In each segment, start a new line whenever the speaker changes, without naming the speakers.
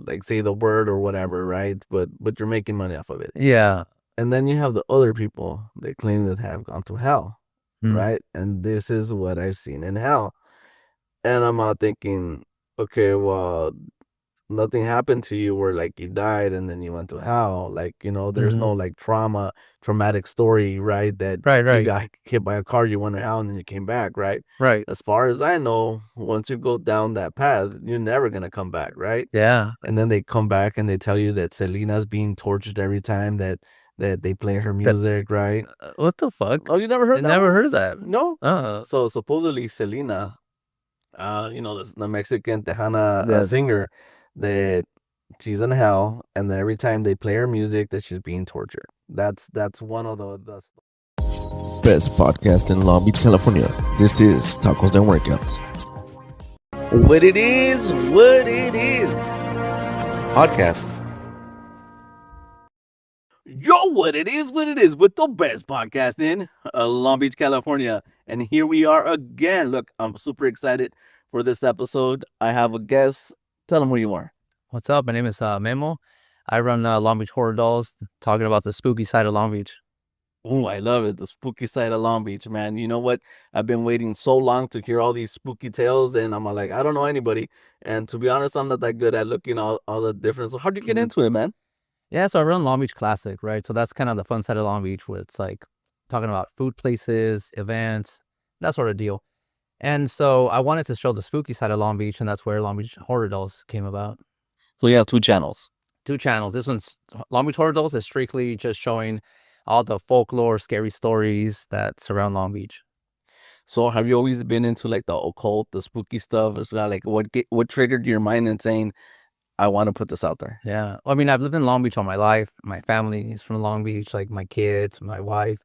like say the word or whatever, right? But you're making money off of it.
Yeah.
And then you have the other people that claim that have gone to hell,
Mm.
right? And this is what I've seen in hell. And I'm out thinking, okay, well, nothing happened to you where like you died and then you went to hell. Like, there's
Hmm.
no like traumatic story, right? That
Right,
you
right,
got hit by a car, you went to hell and then you came back, right?
right.
As far as I know, once you go down that path, you're never gonna come back, right?
Yeah.
And then they come back and they tell you that Selena's being tortured every time that they play her
That
music, right?
what the fuck?
Oh, you never
I
heard that
never
one?
heard of that.
No.
Uh,
So supposedly Selena, the Mexican Tejana
yeah.
singer, that she's in hell, and then every time they play her music, that she's being tortured. That's one of the best podcast in Long Beach, California. This is Tacos and Workouts. What it is podcast. Yo, what it is with the best podcast in Long Beach, California. And here we are again. Look, I'm super excited for this episode. I have a guest. Tell them who you are.
What's up? My name is Memo. I run Long Beach Horror Dolls, talking about the spooky side of Long Beach.
Oh, I love it. The spooky side of Long Beach, man. You know what? I've been waiting so long to hear all these spooky tales, and I'm like, I don't know anybody. And to be honest, I'm not that good at looking all the different. So how'd you get
Mhm.
into it, man?
Yeah, so I run Long Beach Classic, right? So that's kind of the fun side of Long Beach, where it's like talking about food places, events, that sort of deal. And so I wanted to show the spooky side of Long Beach, and that's where Long Beach Horror Dolls came about.
So you have two channels.
Two channels. This one's Long Beach Horror Dolls is strictly just showing all the folklore, scary stories that surround Long Beach.
So have you always been into like the occult, the spooky stuff? It's like what triggered your mind in saying I want to put this out there?
Yeah. I mean, I've lived in Long Beach all my life. My family is from Long Beach, like my kids, my wife.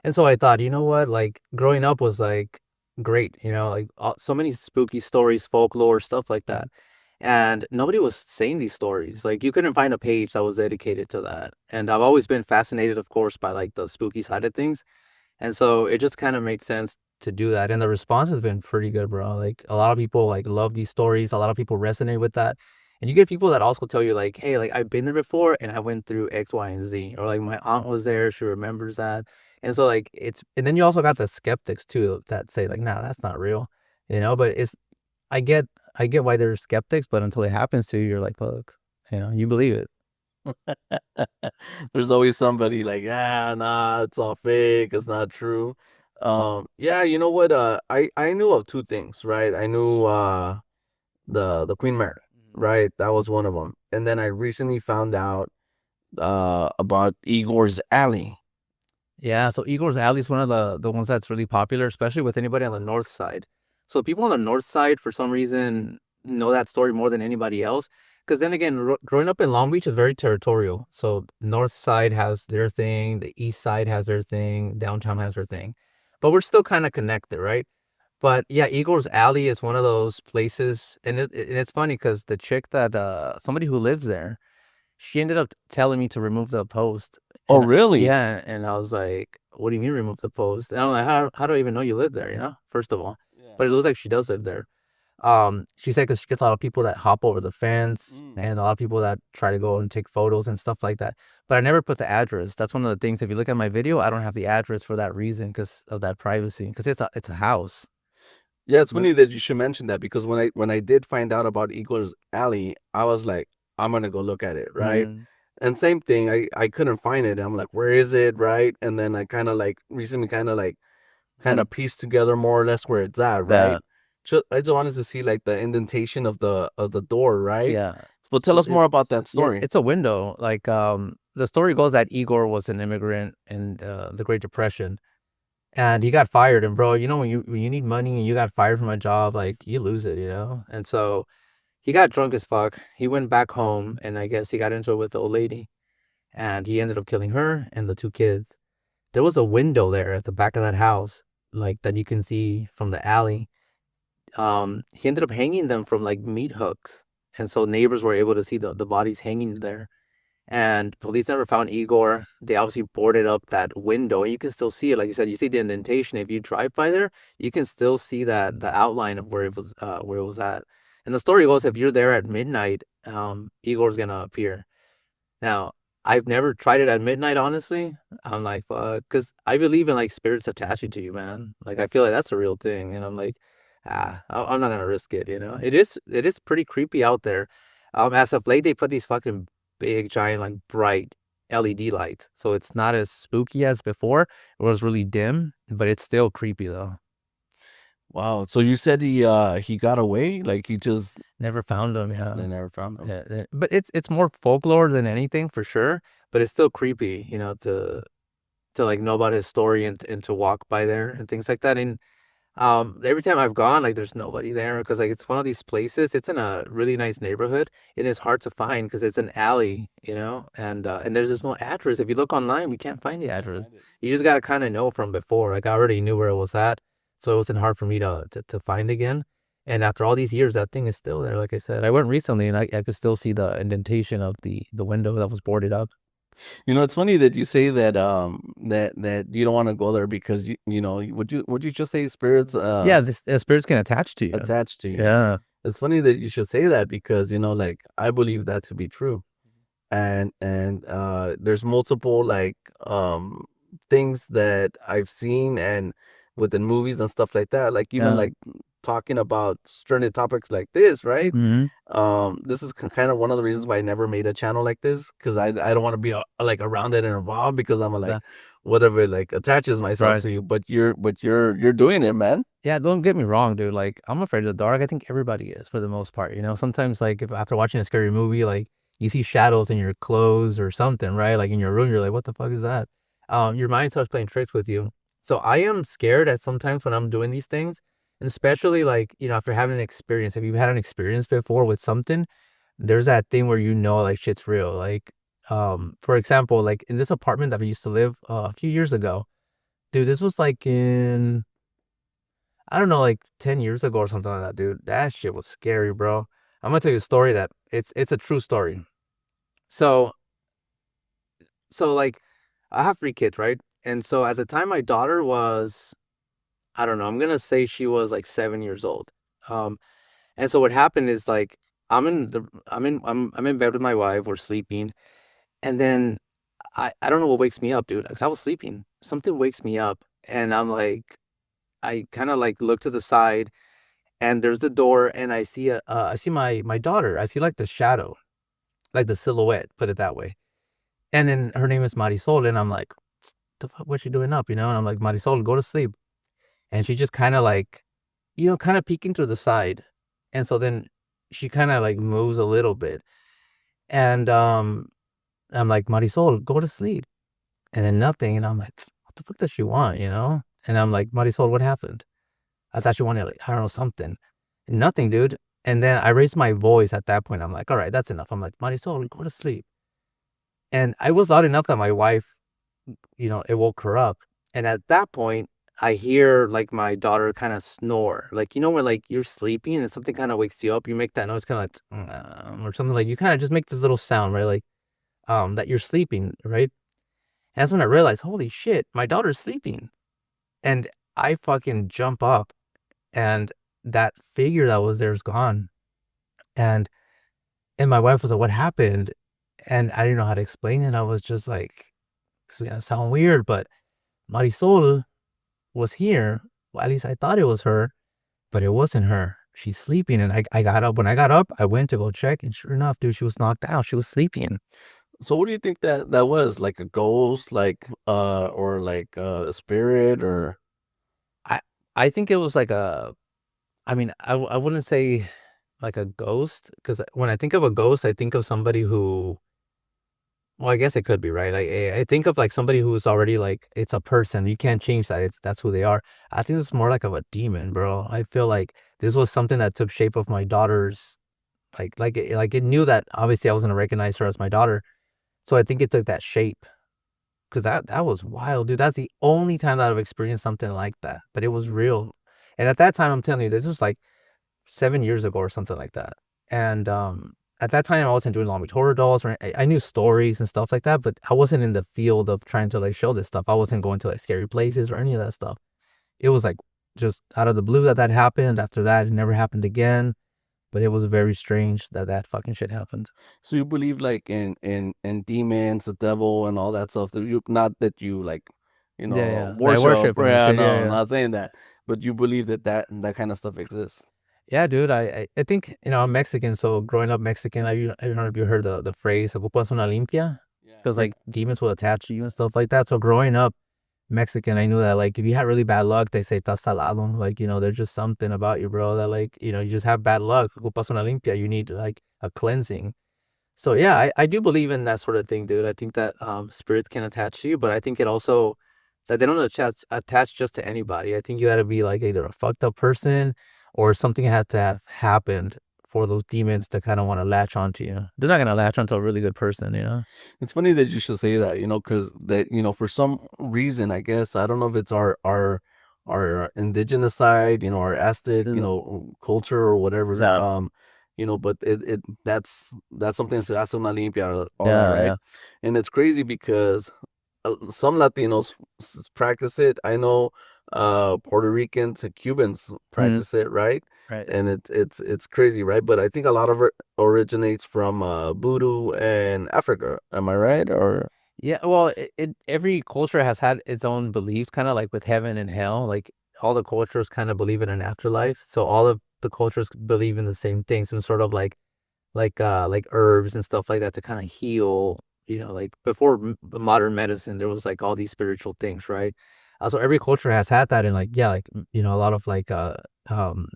And so I thought, you know what? Like growing up was like great, like so many spooky stories, folklore, stuff like that. And nobody was saying these stories. Like you couldn't find a page that was dedicated to that. And I've always been fascinated, of course, by like the spooky side of things. And so it just kind of made sense to do that. And the response has been pretty good, bro. Like a lot of people like love these stories. A lot of people resonate with that. And you get people that also tell you like, hey, like I've been there before and I went through X, Y, and Z. Or like my aunt was there, she remembers that. And so like and then you also got the skeptics too that say like, nah, that's not real. But I get I get why they're skeptics, but until it happens to you, you're like, look, you believe it.
There's always somebody like, nah, it's all fake, it's not true. Yeah, you know what? I knew of two things, right? I knew the Queen Mary, right? That was one of them. And then I recently found out about Iggors Alley.
Yeah, so Igor's Alley is one of the ones that's really popular, especially with anybody on the north side. So people on the north side, for some reason, know that story more than anybody else. Because then again, growing up in Long Beach is very territorial. So north side has their thing, the east side has their thing, downtown has their thing. But we're still kind of connected, right? But yeah, Igor's Alley is one of those places, and it's funny because the chick that somebody who lives there, she ended up telling me to remove the post.
Oh,
And
really?
yeah, and I was like, "What do you mean remove the post?" And I'm like, "How do I even know you live there?" First of all,
Yeah.
but it looks like she does live there. She said because she gets a lot of people that hop over the fence and a lot of people that try to go and take photos and stuff like that. But I never put the address. That's one of the things. If you look at my video, I don't have the address for that reason because of that privacy. Because it's a house.
Yeah, it's
But
funny that you should mention that because when I did find out about Igor's Alley, I was like, I'm gonna go look at it, right?
mm,
And same thing, I couldn't find it. I'm like, where is it, right? And then I kind of like recently kind of pieced together more or less where it's at, right?
that
I just wanted to see like the indentation of the door, right?
yeah.
Well, tell us more about that
Yeah,
story.
it's a window. Like the story goes that Igor was an immigrant in the Great Depression, and he got fired. And bro, when you need money and you got fired from a job, like you lose it. And so he got drunk as fuck. He went back home, and I guess he got into it with the old lady, and he ended up killing her and the two kids. There was a window there at the back of that house, like that you can see from the alley. He ended up hanging them from like meat hooks, and so neighbors were able to see the bodies hanging there. And police never found Igor. They obviously boarded up that window, and you can still see it. Like you said, you see the indentation. If you drive by there, you can still see that the outline of where it was at. And the story goes, if you're there at midnight, Igor's gonna appear. Now, I've never tried it at midnight, honestly. I'm like, fuck, because I believe in like spirits attaching to you, man. Like, I feel like that's a real thing, and I'm like, I'm not gonna risk it. It is pretty creepy out there. As of late, they put these fucking big, giant, like bright LED lights, so it's not as spooky as before. It was really dim, but it's still creepy though.
Wow. So you said he got away? Like he just
Never found them, yeah.
they never found him.
But it's more folklore than anything for sure. But it's still creepy, to like know about his story and to walk by there and things like that. And every time I've gone, like there's nobody there because like it's one of these places. It's in a really nice neighborhood. It is hard to find because it's an alley, and there's just no address. If you look online, we can't find the address. You just gotta kind of know from before. Like I already knew where it was at, so it wasn't hard for me to find again. And after all these years, that thing is still there. Like I said, I went recently and I could still see the indentation of the window that was boarded up.
You know, it's funny that you say that that you don't want to go there because would you just say spirits
Yeah, this spirits can attach to you.
attached to you?
Yeah.
It's funny that you should say that because like I believe that to be true. And there's multiple like things that I've seen and within movies and stuff like that, like even
Yeah.
like talking about certain topics like this, right?
Hmm.
This is kind of one of the reasons why I never made a channel like this because I don't want to be like around it and involved because I'm like
Yeah.
whatever like attaches myself
Right.
to you, but you're doing it, man.
Yeah, don't get me wrong, dude. Like, I'm afraid of the dark. I think everybody is for the most part. Sometimes like if after watching a scary movie, like you see shadows in your clothes or something, right? Like in your room, you're like, what the fuck is that? Your mind starts playing tricks with you. So I am scared at sometimes when I'm doing these things, and especially like after having an experience. If you've had an experience before with something, there's that thing where like shit's real. Like, for example, like in this apartment that I used to live a few years ago, dude. This was like in I don't know, like 10 years ago or something like that, dude. That shit was scary, bro. I'm gonna tell you a story that it's a true story. So like I have 3 kids, right? And so at the time my daughter was, I don't know, I'm gonna say she was like 7 years old. Um and so what happened is like I'm in bed with my wife, we're sleeping, and then I don't know what wakes me up, dude, because I was sleeping. Something wakes me up and I'm like I kind of like look to the side and there's the door and I see my daughter. I see like the shadow, like the silhouette, put it that way. And then her name is Marisol and I'm like, the fuck, what's she doing up, And I'm like, Marisol, go to sleep. And she just kind of like, kind of peeking through the side. And so then she kind of like moves a little bit. And I'm like, Marisol, go to sleep. And then nothing. And I'm like, what the fuck does she want, And I'm like, Marisol, what happened? I thought she wanted, like, I don't know, something. Nothing, dude. And then I raised my voice at that point. I'm like, all right, that's enough. I'm like, Marisol, go to sleep. And I was loud enough that my wife, it woke her up. And at that point, I hear like my daughter kind of snore. Like, when like you're sleeping and something kind of wakes you up, you make that noise kind of like, or something like you kind of just make this little sound, right? Like, that you're sleeping, right? And that's when I realized, holy shit, my daughter's sleeping. And I fucking jump up and that figure that was there is gone. And my wife was like, what happened? And I didn't know how to explain it. I was just like, it's gonna sound weird, but Marisol was here. Well, at least I thought it was her, but it wasn't her. She's sleeping. And I got up. When I got up, I went to go check. And sure enough, dude, she was knocked out. She was sleeping.
So what do you think that was? Like a ghost, like or like a spirit or
I, I think it was like I mean, I wouldn't say like a ghost, because when I think of a ghost, I think of somebody who, well, I guess it could be, right? I think of like somebody who's already like, it's a person. You can't change that. That's who they are. I think it's more like of a demon, bro. I feel like this was something that took shape of my daughter's, it knew that obviously I was gonna recognize her as my daughter. So I think it took that shape, because that was wild, dude. That's the only time that I've experienced something like that. But it was real. And at that time, I'm telling you, this was like 7 years ago or something like that. And at that time, I wasn't doing Long Beach Horror Dolls, or I knew stories and stuff like that, but I wasn't in the field of trying to like show this stuff. I wasn't going to like scary places or any of that stuff. It was like just out of the blue that happened. After that, it never happened again. but it was very strange that that fucking shit happened.
So you believe like in demons, the devil, and all that stuff. That you not that you like,
Yeah, yeah. Like
worship.
worshiping and
Yeah,
shit. Yeah,
no,
yeah.
not saying that, but you believe that that kind of stuff exists.
Yeah, dude. I think I'm Mexican, so growing up Mexican, I don't know if you heard the phrase "ocupas una limpia,"
Yeah.
because like demons will attach to you and stuff like that. So growing up Mexican, I knew that like if you had really bad luck, they say "estás salado." Like there's just something about you, bro. That like you just have bad luck. Ocupas una limpia. You need like a cleansing. So yeah, I do believe in that sort of thing, dude. I think that spirits can attach to you, but I think it also that they don't attach just to anybody. I think you got to be like either a fucked up person or something had to have happened for those demons to kind of want to latch onto you. They're not gonna latch onto a really good person, you know?
It's funny that you should say that, because that, for some reason, I guess, I don't know if it's our indigenous side, our Aztec, culture or whatever.
Yeah,
But it that's something that's hace una limpia, all that,
yeah,
right?
yeah.
And it's crazy because some Latinos practice it. I know Puerto Ricans and Cubans
Mm,
practice it, right?
right.
And it's crazy, right? But I think a lot of it originates from voodoo and Africa. Am I right? Or
Yeah, well, every culture has had its own beliefs, kind of like with heaven and hell. Like all the cultures kind of believe in an afterlife, so all of the cultures believe in the same thing, some sort of like herbs and stuff like that to kind of heal. Like before modern medicine, there was like all these spiritual things, right? So every culture has had that, and like yeah, like a lot of like um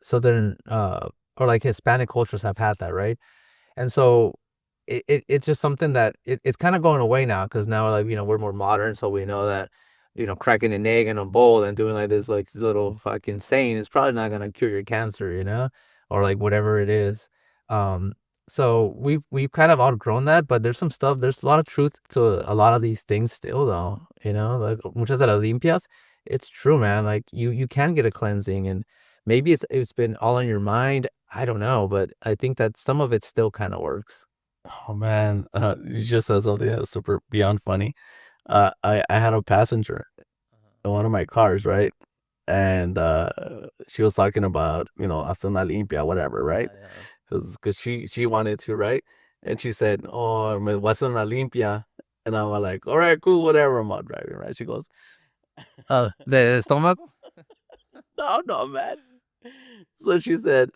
southern or like Hispanic cultures have had that, right? And so it's just something that it's kind of going away now because now like we're more modern, so we know that cracking an egg in a bowl and doing like this like little fucking saying is probably not gonna cure your cancer, or like whatever it is. Um, so we've kind of outgrown that, but there's a lot of truth to a lot of these things still though, like muchas de las limpias. It's true, man. Like you can get a cleansing, and maybe it's been all on your mind. I don't know, but I think that some of it still kind of works.
oh man, you just said something that's super beyond funny. I had a passenger in one of my cars, right? And she was talking about hasta una limpia, whatever, right?
Yeah, yeah.
Because she wanted to, right? And she said, "Oh, me voy a hacer una limpia," and I was like, "All right, cool, whatever." I'm all driving, right? She goes,
The stomach?
"No, no, man." So she said,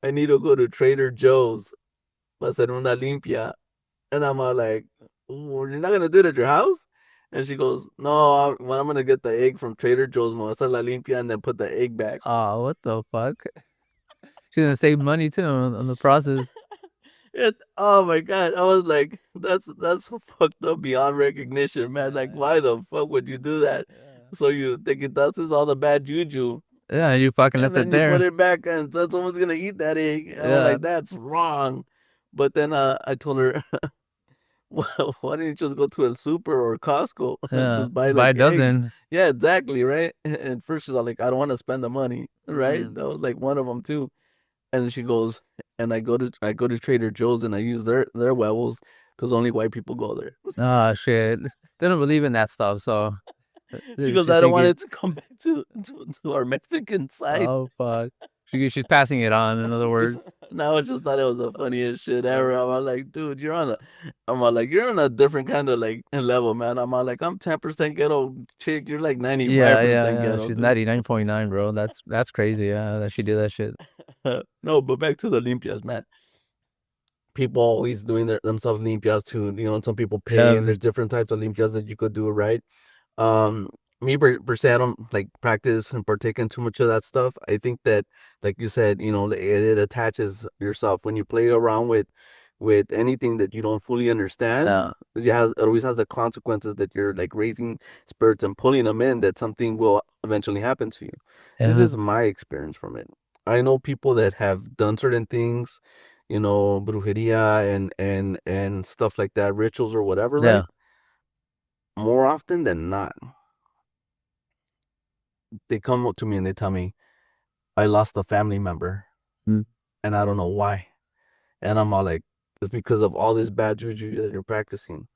"I need to go to Trader Joe's para hacer una limpia," and I'm all like, "Well, you're not gonna do it at your house?" And she goes, "No, when I'm gonna get the egg from Trader Joe's, me voy a hacer la limpia, and then put the egg back."
Oh, what the fuck? She's gonna save money too on the process.
Oh my god, I was like, that's fucked up beyond recognition, man. Like, why the fuck would you do that?
Yeah.
So you think it does is all the bad juju,
Yeah, you fucking
and
left it
then you put
there.
it back, and then someone's gonna eat that egg. And I was
Yeah,
like, that's wrong. But then I told her, well, why don't you just go to El Super or Costco and
yeah.
just buy
Buy
like
a
eggs?
dozen.
Yeah, exactly, right? And first she's all like, I don't want to spend the money, right?
Mm.
That was like one of them too. And she goes, and I go to Trader Joe's and I use their huevos because only white people go there.
Ah, shit. They don't believe in that stuff, so
She goes,
she's
I don't want
thinking,
it to come back to our Mexican side.
oh fuck. She's passing it on. In other words.
Now I just thought it was the funniest shit
Uh,
ever. I'm all like, dude, I'm all like, you're on a different kind of like level, man. I'm all like, I'm 10% ghetto chick. You're like
yeah,
95%
yeah, yeah.
ghetto,
She's
dude.
99.9, bro. That's crazy. Yeah, that she did that shit.
No, but back to the limpias, man. People always doing themselves limpias too. Some people pay, and
Yeah,
there's different types of limpias that you could do, right? Um, Me per se, I don't like practice and partake in too much of that stuff. I think that, like you said, it attaches yourself when you play around with anything that you don't fully understand.
yeah,
It always has the consequences that you're like raising spirits and pulling them in. That something will eventually happen to you. This
yeah,
is my experience from it. I know people that have done certain things, brujeria and stuff like that, rituals or whatever,
yeah.
right? More often than not, they come up to me and they tell me, I lost a family member
Mm.
and I don't know why. And I'm all like, it's because of all this bad juju that you're practicing.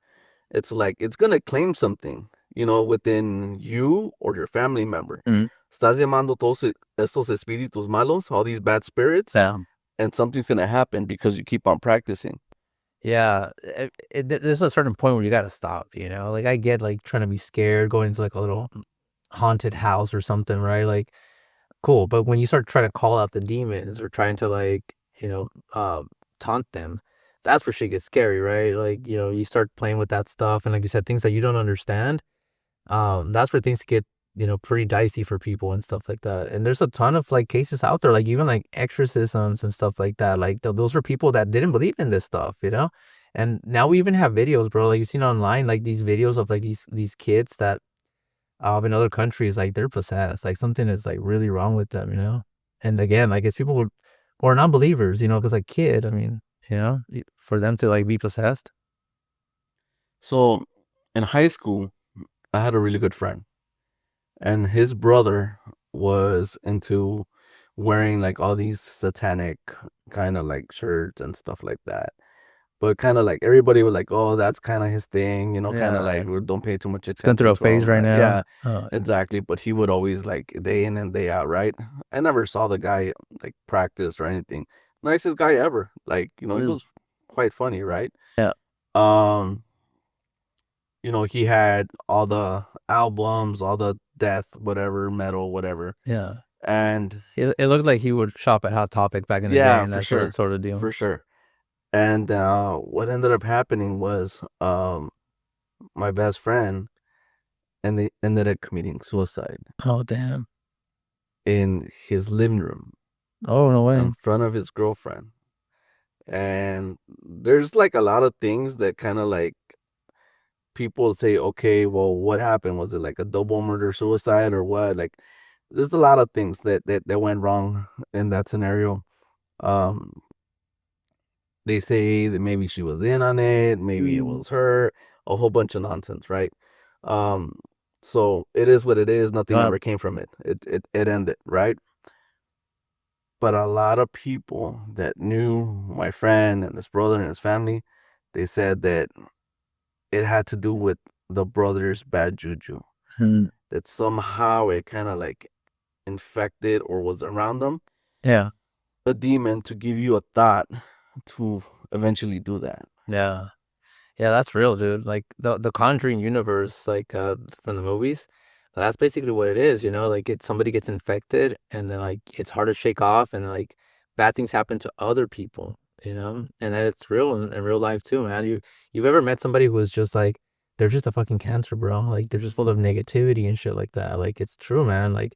It's like, it's going to claim something, within you or your family member.
Mm.
Estás llamando todos estos espíritus malos, all these bad spirits,
Yeah.
and something's gonna happen because you keep on practicing.
Yeah, there's a certain point where you gotta stop, you know? Like, I get, like, trying to be scared, going into, like, a little haunted house or something, right? Like, cool, but when you start trying to call out the demons or trying to, like, taunt them, that's where shit gets scary, right? Like, you start playing with that stuff, and like you said, things that you don't understand, that's where things get, pretty dicey for people and stuff like that. And there's a ton of like cases out there, like even like exorcisms and stuff like that. Like those are people that didn't believe in this stuff, you know. And now we even have videos, bro. Like you've seen online, like these videos of like these kids that in other countries, like they're possessed. Like something is like really wrong with them, you know. And again, like it's people who are non-believers, because like kid, I mean, for them to like be possessed.
So in high school, I had a really good friend, and his brother was into wearing like all these satanic kind of like shirts and stuff like that. But kind of like everybody was like, oh, that's kind of his thing, kind of like
Yeah,
we don't pay too much
it's going through
attention
a
to him,
phase right
right?
now.
Yeah, exactly. But he would always like day in and day out, right? I never saw the guy like practice or anything. Nicest guy ever. Like, he was quite funny, right?
Yeah.
Um, he had all the albums, all the death, whatever, metal, whatever.
Yeah.
And
It looked like he would shop at Hot Topic back in the day
yeah,
and
for
that sort of
sure.
sort of deal.
For sure. And what ended up happening was my best friend and they ended up committing suicide
Oh damn.
in his living room
Oh no way.
in front of his girlfriend. And there's like a lot of things that kind of like people say, okay, well, what happened? Was it like a double murder suicide or what? Like, there's a lot of things that went wrong in that scenario. Um, they say that maybe she was in on it, maybe it was her, a whole bunch of nonsense, right? Um, so it is what it is. Nothing
Uh,
ever came from it. It ended, right? But a lot of people that knew my friend and his brother and his family, they said that it had to do with the brother's bad juju.
hmm,
That somehow it kind of like infected or was around them,
yeah.
a demon to give you a thought to eventually do that.
Yeah. Yeah, that's real, dude. Like the Conjuring universe, like from the movies, that's basically what it is, like somebody gets infected and then like it's hard to shake off and like bad things happen to other people, and it's real in real life too, man. You've ever met somebody who was just like they're just a fucking cancer, bro. Like they're just full of negativity and shit like that. Like it's true, man. Like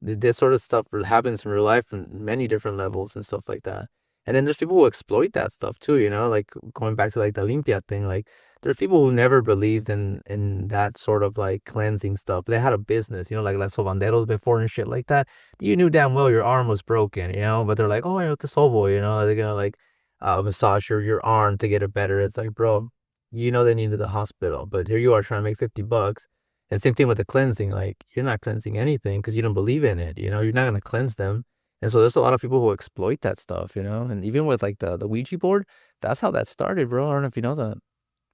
this sort of stuff happens in real life in many different levels and stuff like that. And then there's people who exploit that stuff too, like going back to like the Olympia thing, like there's people who never believed in that sort of like cleansing stuff. They had a business, like Las Sobanderos before and shit like that. You knew damn well your arm was broken, but they're like, oh, it's a sobo, they're gonna like massage your arm to get it better. It's like, bro, they needed the hospital, but here you are trying to make $50. And same thing with the cleansing, like you're not cleansing anything because you don't believe in it, you're not gonna cleanse them. And so there's a lot of people who exploit that stuff, and even with like the Ouija board, that's how that started, bro. I don't know if you know that.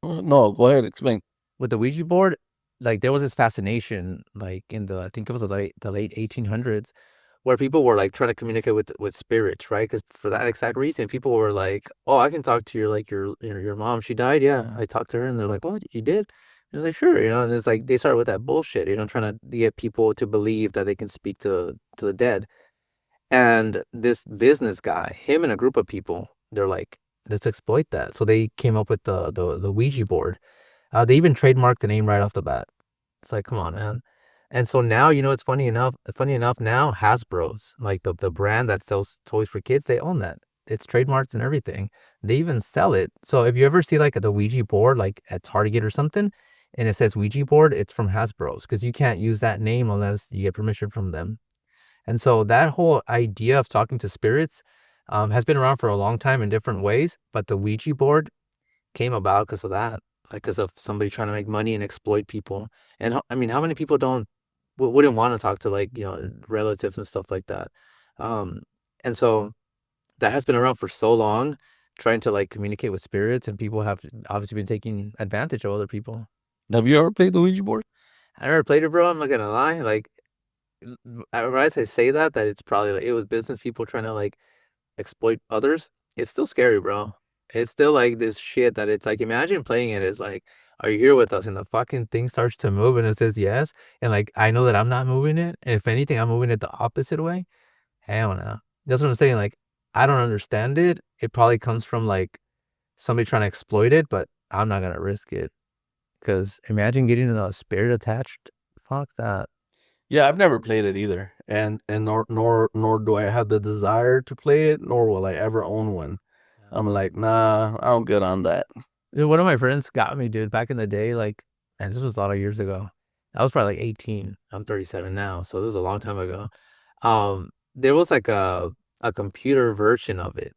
No, go ahead, explain.
With the Ouija board, like there was this fascination, like in I think it was the late 1800s, where people were like trying to communicate with spirits, right? Because for that exact reason, people were like, "Oh, I can talk to your like your mom. She died. Yeah, I talked to her." And they're like, "What? You did?" And it's like, "Sure," And it's like they started with that bullshit, trying to get people to believe that they can speak to the dead. And this business guy, him and a group of people, they're like, "Let's exploit that." So they came up with the Ouija board. They even trademarked the name right off the bat. It's like, come on, man. And so now, it's funny enough now, Hasbro's, like the brand that sells toys for kids, they own that. It's trademarked and everything. They even sell it. So if you ever see like the Ouija board, like at Target or something, and it says Ouija board, it's from Hasbro's because you can't use that name unless you get permission from them. And so that whole idea of talking to spirits has been around for a long time in different ways, but the Ouija board came about because of that, like because of somebody trying to make money and exploit people. And I mean, how many people don't wouldn't want to talk to like relatives and stuff like that? Um, and so that has been around for so long, trying to like communicate with spirits, and people have obviously been taking advantage of other people.
Have you ever played the Ouija board?
I never played it, bro. I'm not gonna lie. Like, I realize I say that it's probably like it was business people trying to like exploit others, it's still scary, bro. It's still like this shit that it's like, imagine playing it as like, are you here with us? And the fucking thing starts to move and it says yes. And like, I know that I'm not moving it. And if anything, I'm moving it the opposite way. Hell no. That's what I'm saying. Like, I don't understand it. It probably comes from like somebody trying to exploit it, but I'm not gonna risk it. Cause imagine getting a spirit attached. Fuck that.
Yeah, I've never played it either, and nor do I have the desire to play it, nor will I ever own one. I'm like, nah, I don't get on that.
Dude, one of my friends got me, dude, back in the day, like, and this was a lot of years ago. I was probably like 18. I'm 37 now, so this was a long time ago. There was like a computer version of it.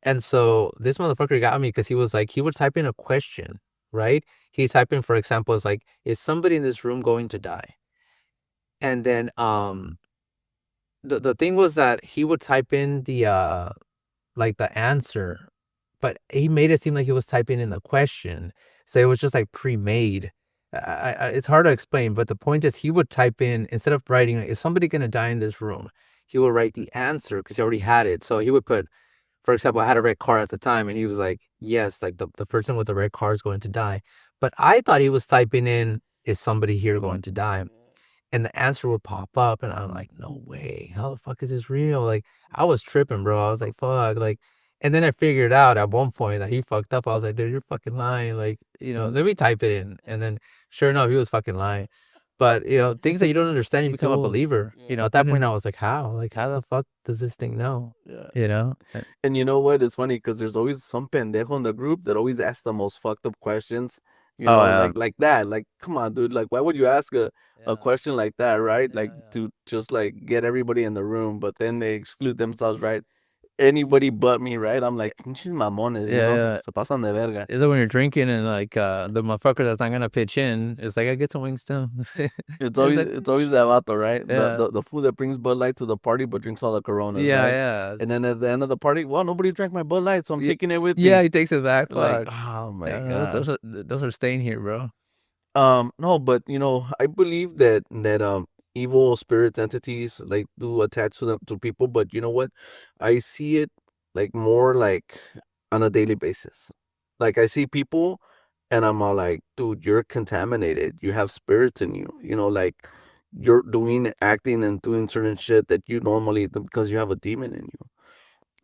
And so this motherfucker got me because he was like, he would type in a question, right? He type in, for example, is like, is somebody in this room going to die? And then the thing was that he would type in the like the answer, but he made it seem like he was typing in the question. So it was just like pre-made. It's hard to explain, but the point is he would type in, instead of writing, is somebody going to die in this room? He would write the answer because he already had it. So he would put, for example, I had a red car at the time and he was like, yes, like the person with the red car is going to die. But I thought he was typing in, is somebody here going to die? And the answer would pop up and I'm like, no way, how the fuck is this real? Like, I was tripping, bro. I was like, fuck, like, and then I figured out at one point that he fucked up. I was like, dude, you're fucking lying. Like, let me type it in. And then sure enough, he was fucking lying. But things that you don't understand, you become a believer. At that point I was like, how? Like, how the fuck does this thing know?
Yeah.
You know?
And you know what? It's funny because there's always some pendejo in the group that always asks the most fucked up questions.
Oh yeah.
Like that. Like, come on, dude. Like, why would you ask a question like that, right? Like to just like get everybody in the room, but then they exclude themselves, right? Anybody but me, right? I'm like, pinches mamones,
Yeah.
se pasan de verga.
Is it when you're drinking and like the motherfucker that's not gonna pitch in is like, I get some wings too.
It's
It's
always
like,
it's always that vato, right?
yeah.
The fool that brings Bud Light to the party but drinks all the Coronas,
Yeah,
right?
yeah.
And then at the end of the party, well, nobody drank my Bud Light, so I'm taking it with
Yeah,
me.
he takes it back.
Like,
Fuck.
oh my
Yeah, no,
god.
those are staying here, bro.
No, but I believe that evil spirits entities like do attach to them to people, but you know what? I see it like more like on a daily basis. Like I see people and I'm all like, dude, you're contaminated. You have spirits in you. Like you're doing acting and doing certain shit that you normally do because you have a demon in you.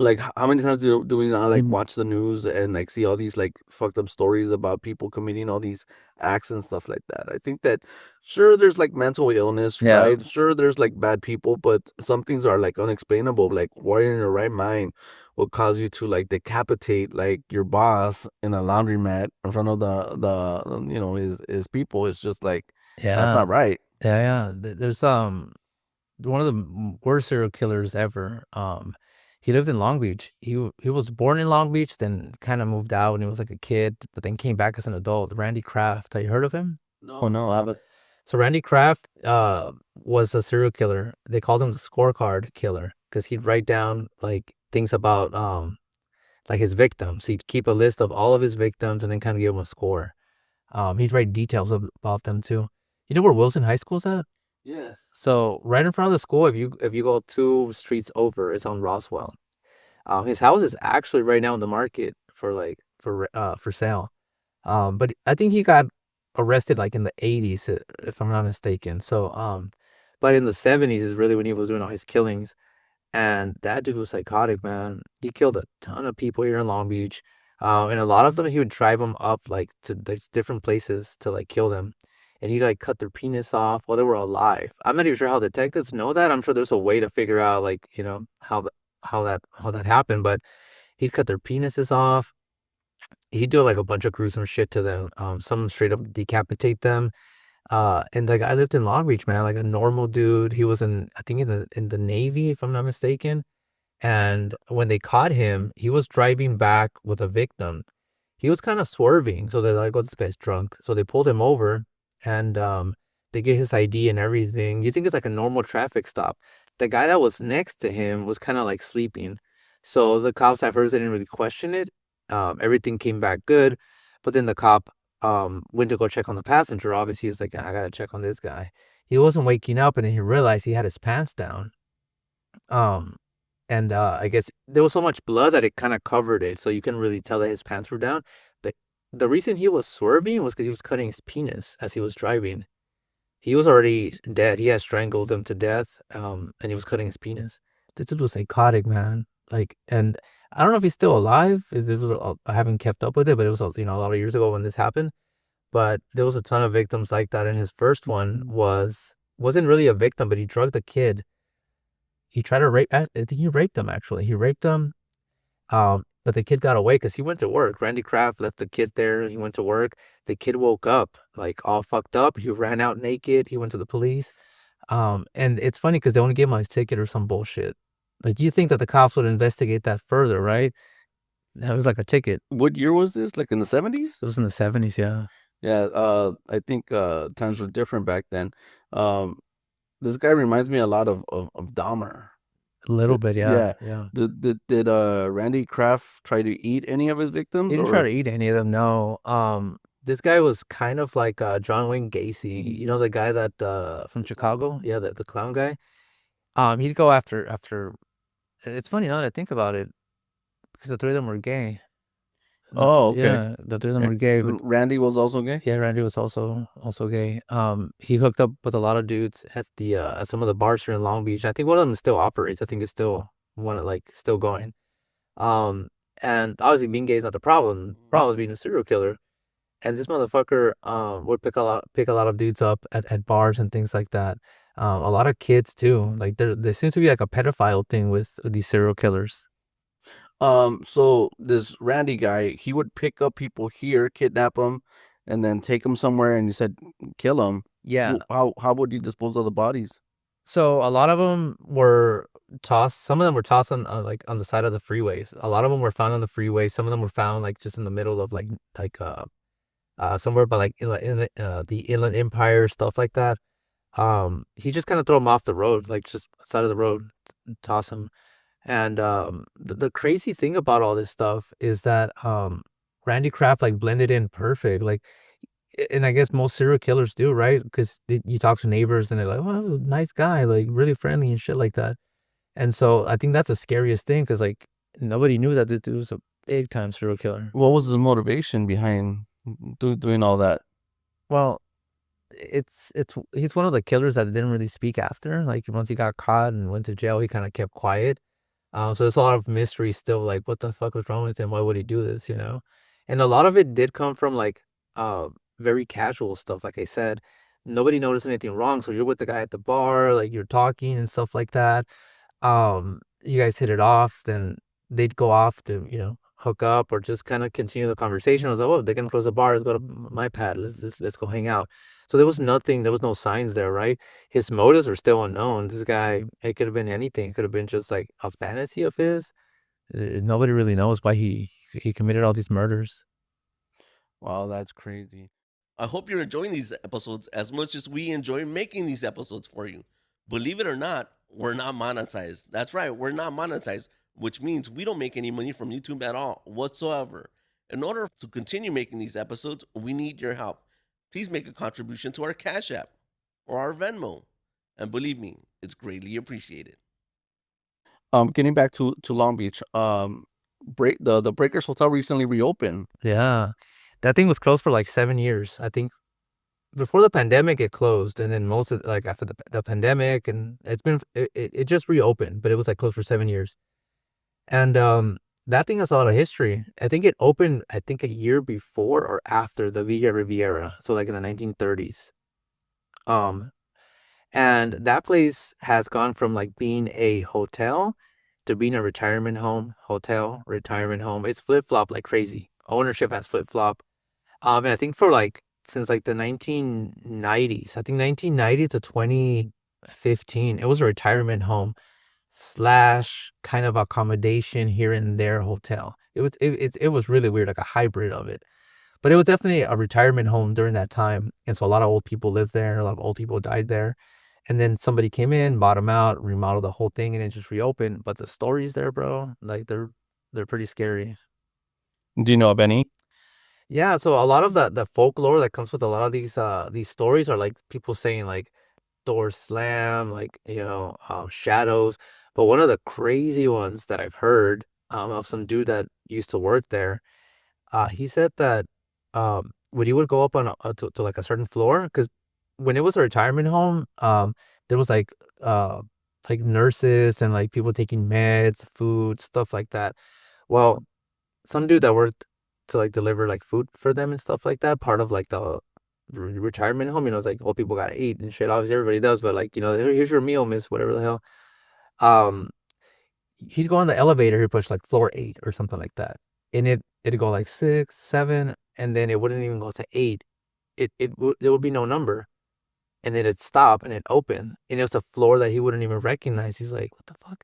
Like how many times do we not like watch the news and like see all these like fucked up stories about people committing all these acts and stuff like that? I think that sure there's like mental illness,
Yeah.
right? Sure there's like bad people, but some things are like unexplainable. Like why in your right mind will cause you to like decapitate like your boss in a laundromat in front of the his people. It's just like that's
Yeah.
not right.
Yeah, yeah. There's one of the worst serial killers ever. He lived in Long Beach. He was born in Long Beach, then kind of moved out when he was like a kid, but then came back as an adult. Randy Kraft. Have you heard of him?
Oh no, I haven't.
So Randy Kraft was a serial killer. They called him the scorecard killer because he'd write down like things about like his victims. He'd keep a list of all of his victims and then kind of give them a score. He'd write details about them too. You know where Wilson High School's at?
Yes.
So right in front of the school, if you go 2 streets over, it's on Roswell. His house is actually right now in the market for like for sale. But I think he got arrested like in the 80s, if I'm not mistaken. So but in the 70s is really when he was doing all his killings. And that dude was psychotic, man. He killed a ton of people here in Long Beach. And a lot of them, he would drive them up like to these different places to like kill them. And he'd like cut their penis off while they were alive. I'm not even sure how detectives know that. I'm sure there's a way to figure out like, how that happened, but he'd cut their penises off. He'd do like a bunch of gruesome shit to them. Some straight up decapitate them. And the guy lived in Long Beach, man, like a normal dude. He was I think in the Navy, if I'm not mistaken. And when they caught him, he was driving back with a victim. He was kind of swerving, so they're like, "Oh, this guy's drunk." So they pulled him over, and they get his ID and everything. You think it's like a normal traffic stop. The guy that was next to him was kind of like sleeping, so the cops at first didn't really question it. Everything came back good, but then the cop went to go check on the passenger. Obviously, he's like, "I gotta check on this guy." He wasn't waking up, and then he realized he had his pants down. Um, and I guess there was so much blood that it kind of covered it, so you couldn't really tell that his pants were down. The the reason he was swerving was because he was cutting his penis as he was driving. He was already dead. He had strangled him to death, and he was cutting his penis. This dude was psychotic, man. Like, and I don't know if he's still alive. Is this was I haven't kept up with it, but it was a lot of years ago when this happened. But there was a ton of victims like that, and his first one wasn't really a victim, but he drugged a kid. He tried to rape. I think he raped him actually. He raped him. But the kid got away because he went to work. Randy Kraft left the kid there. He went to work. The kid woke up like all fucked up. He ran out naked. He went to the police. And it's funny because they only gave him his ticket or some bullshit. Like you think that the cops would investigate that further, right? That was like a ticket.
What year was this? Like in the 70s?
It was in the 70s, yeah.
Yeah, I think times were different back then. Um, this guy reminds me a lot of Dahmer.
A little bit, yeah,
Yeah.
yeah.
Did Randy Kraft try to eat any of his victims
He didn't try
or?
to eat any of them, no. This guy was kind of like John Wayne Gacy, you know, the guy that from Chicago, yeah, the clown guy. He'd go after. It's funny now that I think about it, because the three of them were gay.
Oh, okay.
Yeah, the three of them were gay, but
Randy was also gay?
yeah, Randy was also gay. He hooked up with a lot of dudes at some of the bars here in Long Beach. I think one of them still operates. I think it's still still going. Um, and obviously being gay is not the problem. The problem is being a serial killer. And this motherfucker would pick a lot of dudes up at bars and things like that. A lot of kids too. Like there seems to be like a pedophile thing with these serial killers.
So this Randy guy, he would pick up people here, kidnap them, and then take them somewhere, and you said kill them.
Yeah.
How would you dispose of the bodies?
So a lot of them were tossed. Some of them were tossed on like on the side of the freeways. A lot of them were found on the freeway. Some of them were found like just in the middle of somewhere by like the Inland Empire, stuff like that. He just kind of throw them off the road, like just side of the road, toss them. And the crazy thing about all this stuff is that Randy Kraft like blended in perfect. Like, and I guess most serial killers do, right? Because you talk to neighbors and they're like, "Oh, nice guy, like really friendly and shit like that." And so I think that's the scariest thing because like nobody knew that this dude was a big time serial killer.
What was the motivation behind doing all that?
Well, it's he's one of the killers that didn't really speak after. Like once he got caught and went to jail, he kind of kept quiet. So there's a lot of mystery still, like what the fuck was wrong with him? Why would he do this? You know, and a lot of it did come from like very casual stuff. Like I said, nobody noticed anything wrong. So you're with the guy at the bar, like you're talking and stuff like that. You guys hit it off, then they'd go off to, hook up or just kind of continue the conversation. I was like, oh, they're gonna close the bar, let's go to my pad, let's go hang out. So there was nothing, there was no signs there, right? His motives are still unknown. This guy, it could have been anything. It could have been just like a fantasy of his. Nobody really knows why he committed all these murders.
Wow, that's crazy.
I hope you're enjoying these episodes as much as we enjoy making these episodes for you. Believe it or not, we're not monetized. That's right, we're not monetized, which means we don't make any money from YouTube at all whatsoever. In order to continue making these episodes, we need your help. Please make a contribution to our Cash App or our Venmo. And believe me, it's greatly appreciated.
Getting back to Long Beach, the Breakers Hotel recently reopened.
Yeah. That thing was closed for like 7 years. I think before the pandemic it closed, and then most of like after the pandemic, and it just reopened, but it was like closed for 7 years. And that thing has a lot of history. I think it opened, I think, a year before or after the Villa Riviera, so like in the 1930s. Um, and that place has gone from like being a hotel to being a retirement home, hotel, retirement home. It's flip flop like crazy. Ownership has flip flop. And I think for like since like the 1990s, I think 1990 to 2015, it was a retirement home slash kind of accommodation here and there hotel. It was really weird, like a hybrid of it. But it was definitely a retirement home during that time. And so a lot of old people lived there, a lot of old people died there. And then somebody came in, bought them out, remodeled the whole thing, and it just reopened. But the stories there, bro, like they're pretty scary.
Do you know of any?
Yeah, so a lot of the folklore that comes with a lot of these stories are like people saying like doors slam, like shadows. But one of the crazy ones that I've heard of some dude that used to work there, he said that when he would go up on to like a certain floor, because when it was a retirement home, there was like nurses and like people taking meds, food, stuff like that. Well, some dude that worked to like deliver like food for them and stuff like that, part of like the retirement home, it's like, well, people gotta eat and shit. Obviously, everybody does, but like, here's your meal, miss, whatever the hell. Um, he'd go on the elevator, he'd push like floor 8 or something like that, and it'd go like 6, 7, and then it wouldn't even go to 8. There would be no number, and then it'd stop and it'd open, and it was a floor that he wouldn't even recognize. He's like, what the fuck?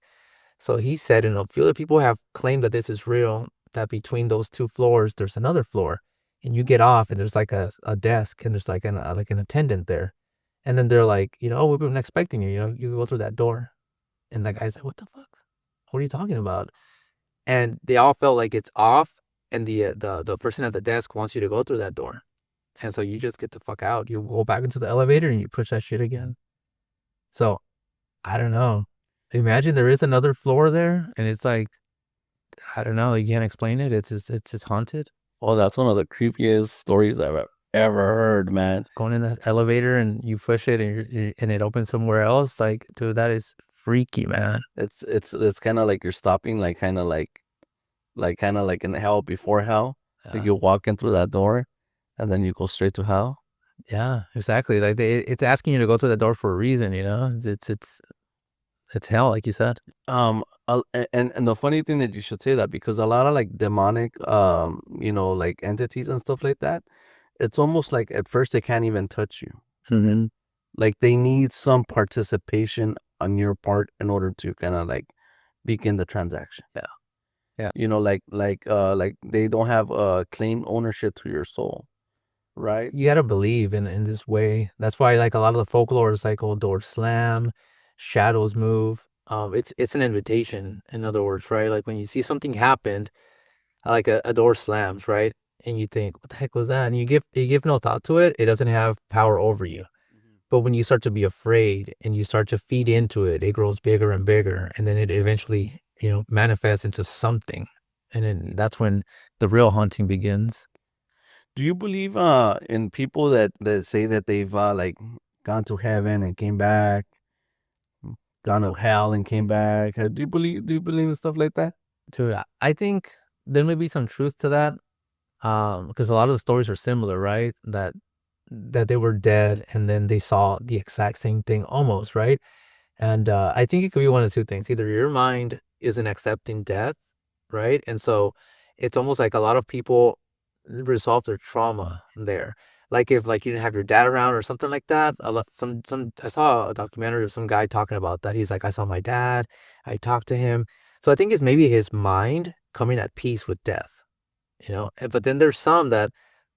So he said, and a few other people have claimed that this is real, that between those two floors, there's another floor. And you get off, and there's like a desk, and there's like an attendant there. And then they're like, oh, we've been expecting you. You go through that door. And that guy's like, what the fuck? What are you talking about? And they all felt like it's off, and the person at the desk wants you to go through that door. And so you just get the fuck out. You go back into the elevator, and you push that shit again. So I don't know. Imagine there is another floor there, and it's like, I don't know. You can't explain it. It's just haunted.
Oh, that's one of the creepiest stories I've ever heard, man.
Going in that elevator and you push it and it opens somewhere else. Like, dude, that is freaky, man.
It's kind of like you're stopping, like kind of like in hell before hell. Like you walk in through that door, and then you go straight to hell.
Yeah, exactly. Like it's asking you to go through the door for a reason. It's hell, like you said.
And the funny thing that you should say that, because a lot of like demonic like entities and stuff like that, it's almost like at first they can't even touch you.
Mm-hmm.
Like they need some participation on your part in order to kind of like begin the transaction.
Yeah.
Like they don't have claim ownership to your soul, right?
You gotta believe in this way. That's why like a lot of the folklore is like, oh, doors slam, shadows move. It's an invitation, in other words, right? Like when you see something happen, like a door slams, right? And you think, what the heck was that? And you give no thought to it, it doesn't have power over you. But when you start to be afraid and you start to feed into it, it grows bigger and bigger, and then it eventually, manifests into something. And then that's when the real haunting begins.
Do you believe in people that say that they've like gone to heaven and came back, gone to hell and came back? Do you believe in stuff like that?
Dude, I think there may be some truth to that. Because a lot of the stories are similar, right? That they were dead and then they saw the exact same thing almost, right? And I think it could be one of two things. Either your mind isn't accepting death, right? And so it's almost like a lot of people resolve their trauma there. Like if like you didn't have your dad around or something like that. Some I saw a documentary of some guy talking about that. He's like, I saw my dad, I talked to him. So I think it's maybe his mind coming at peace with death, But then there's some that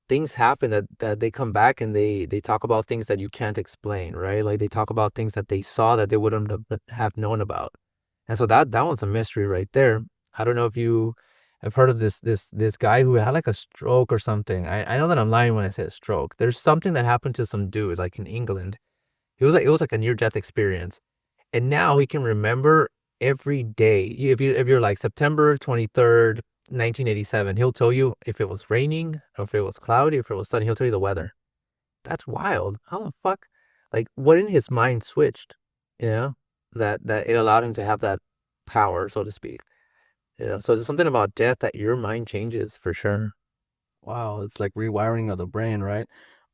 things happen that they come back and they talk about things that you can't explain, right? Like they talk about things that they saw that they wouldn't have known about. And so that one's a mystery right there. I don't know if you have heard of this guy who had like a stroke or something. I know that I'm lying when I say a stroke. There's something that happened to some dudes like in England. It was like a near death experience. And now he can remember every day. If you're like September 23rd, 1987, he'll tell you if it was raining or if it was cloudy, if it was sunny, he'll tell you the weather. That's wild. How the fuck? Like what in his mind switched, that it allowed him to have that power, so to speak. So there's something about death that your mind changes for sure.
Wow, it's like rewiring of the brain, right?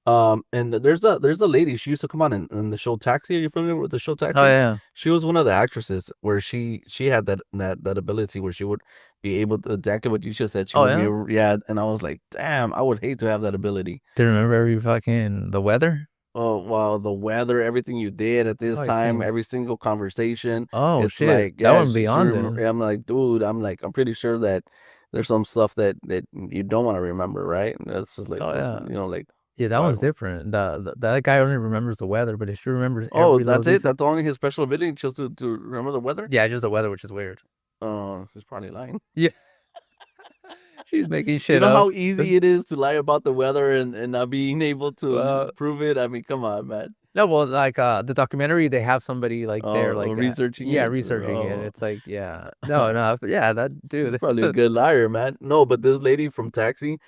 And there's a lady. She used to come on in the show Taxi. Are you familiar with the show Taxi?
Oh yeah.
She was one of the actresses where she had that ability where she would be able to, exactly what you just said. She would be and I was like, damn, I would hate to have that ability.
Do you remember every fucking the weather?
Oh wow, the weather, everything you did at this time, every single conversation.
Oh
it's
shit,
like,
that one beyond it.
I'm like, dude, I'm pretty sure that there's some stuff that you don't want to remember, right? And that's just like, like.
Yeah, that one's different. That guy only remembers the weather, but if she remembers
that's it? That's only his special ability, just to remember the weather?
Yeah, just the weather, which is weird.
Oh, she's probably lying.
Yeah. She's making shit
You know
up.
how easy it is to lie about the weather and not being able to prove it? I mean, come on, man.
No, well, like the documentary, they have somebody like there, like
researching
yeah,
it.
researching it.
Oh,
It's like, yeah, no, yeah, that dude.
probably a good liar, man. No, but this lady from Taxi,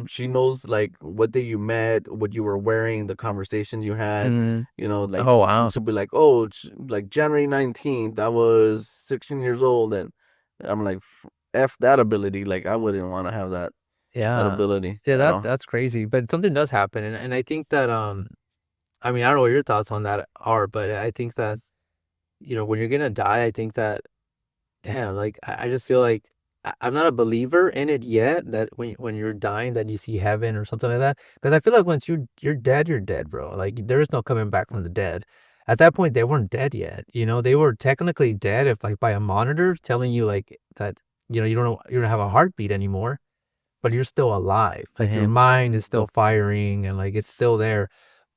she knows like what day you met, what you were wearing, the conversation you had.
Mm.
You know, like
Oh wow,
she'll be like, oh, like January 19th, I was 16 years old, and I'm like, f that ability. Like I wouldn't want to have that
yeah,
ability
yeah,
at all.
that's crazy. But something does happen, and I think that I mean, I don't know what your thoughts on that are, but I think that when you're gonna die, I think that damn, like I just feel like I'm not a believer in it yet. That when you're dying, that you see heaven or something like that. Because I feel like once you're dead, you're dead, bro. Like there is no coming back from the dead. At that point, they weren't dead yet. They were technically dead if like by a monitor telling you like that. You don't have a heartbeat anymore, but you're still alive. Like your mind is still firing and like it's still there.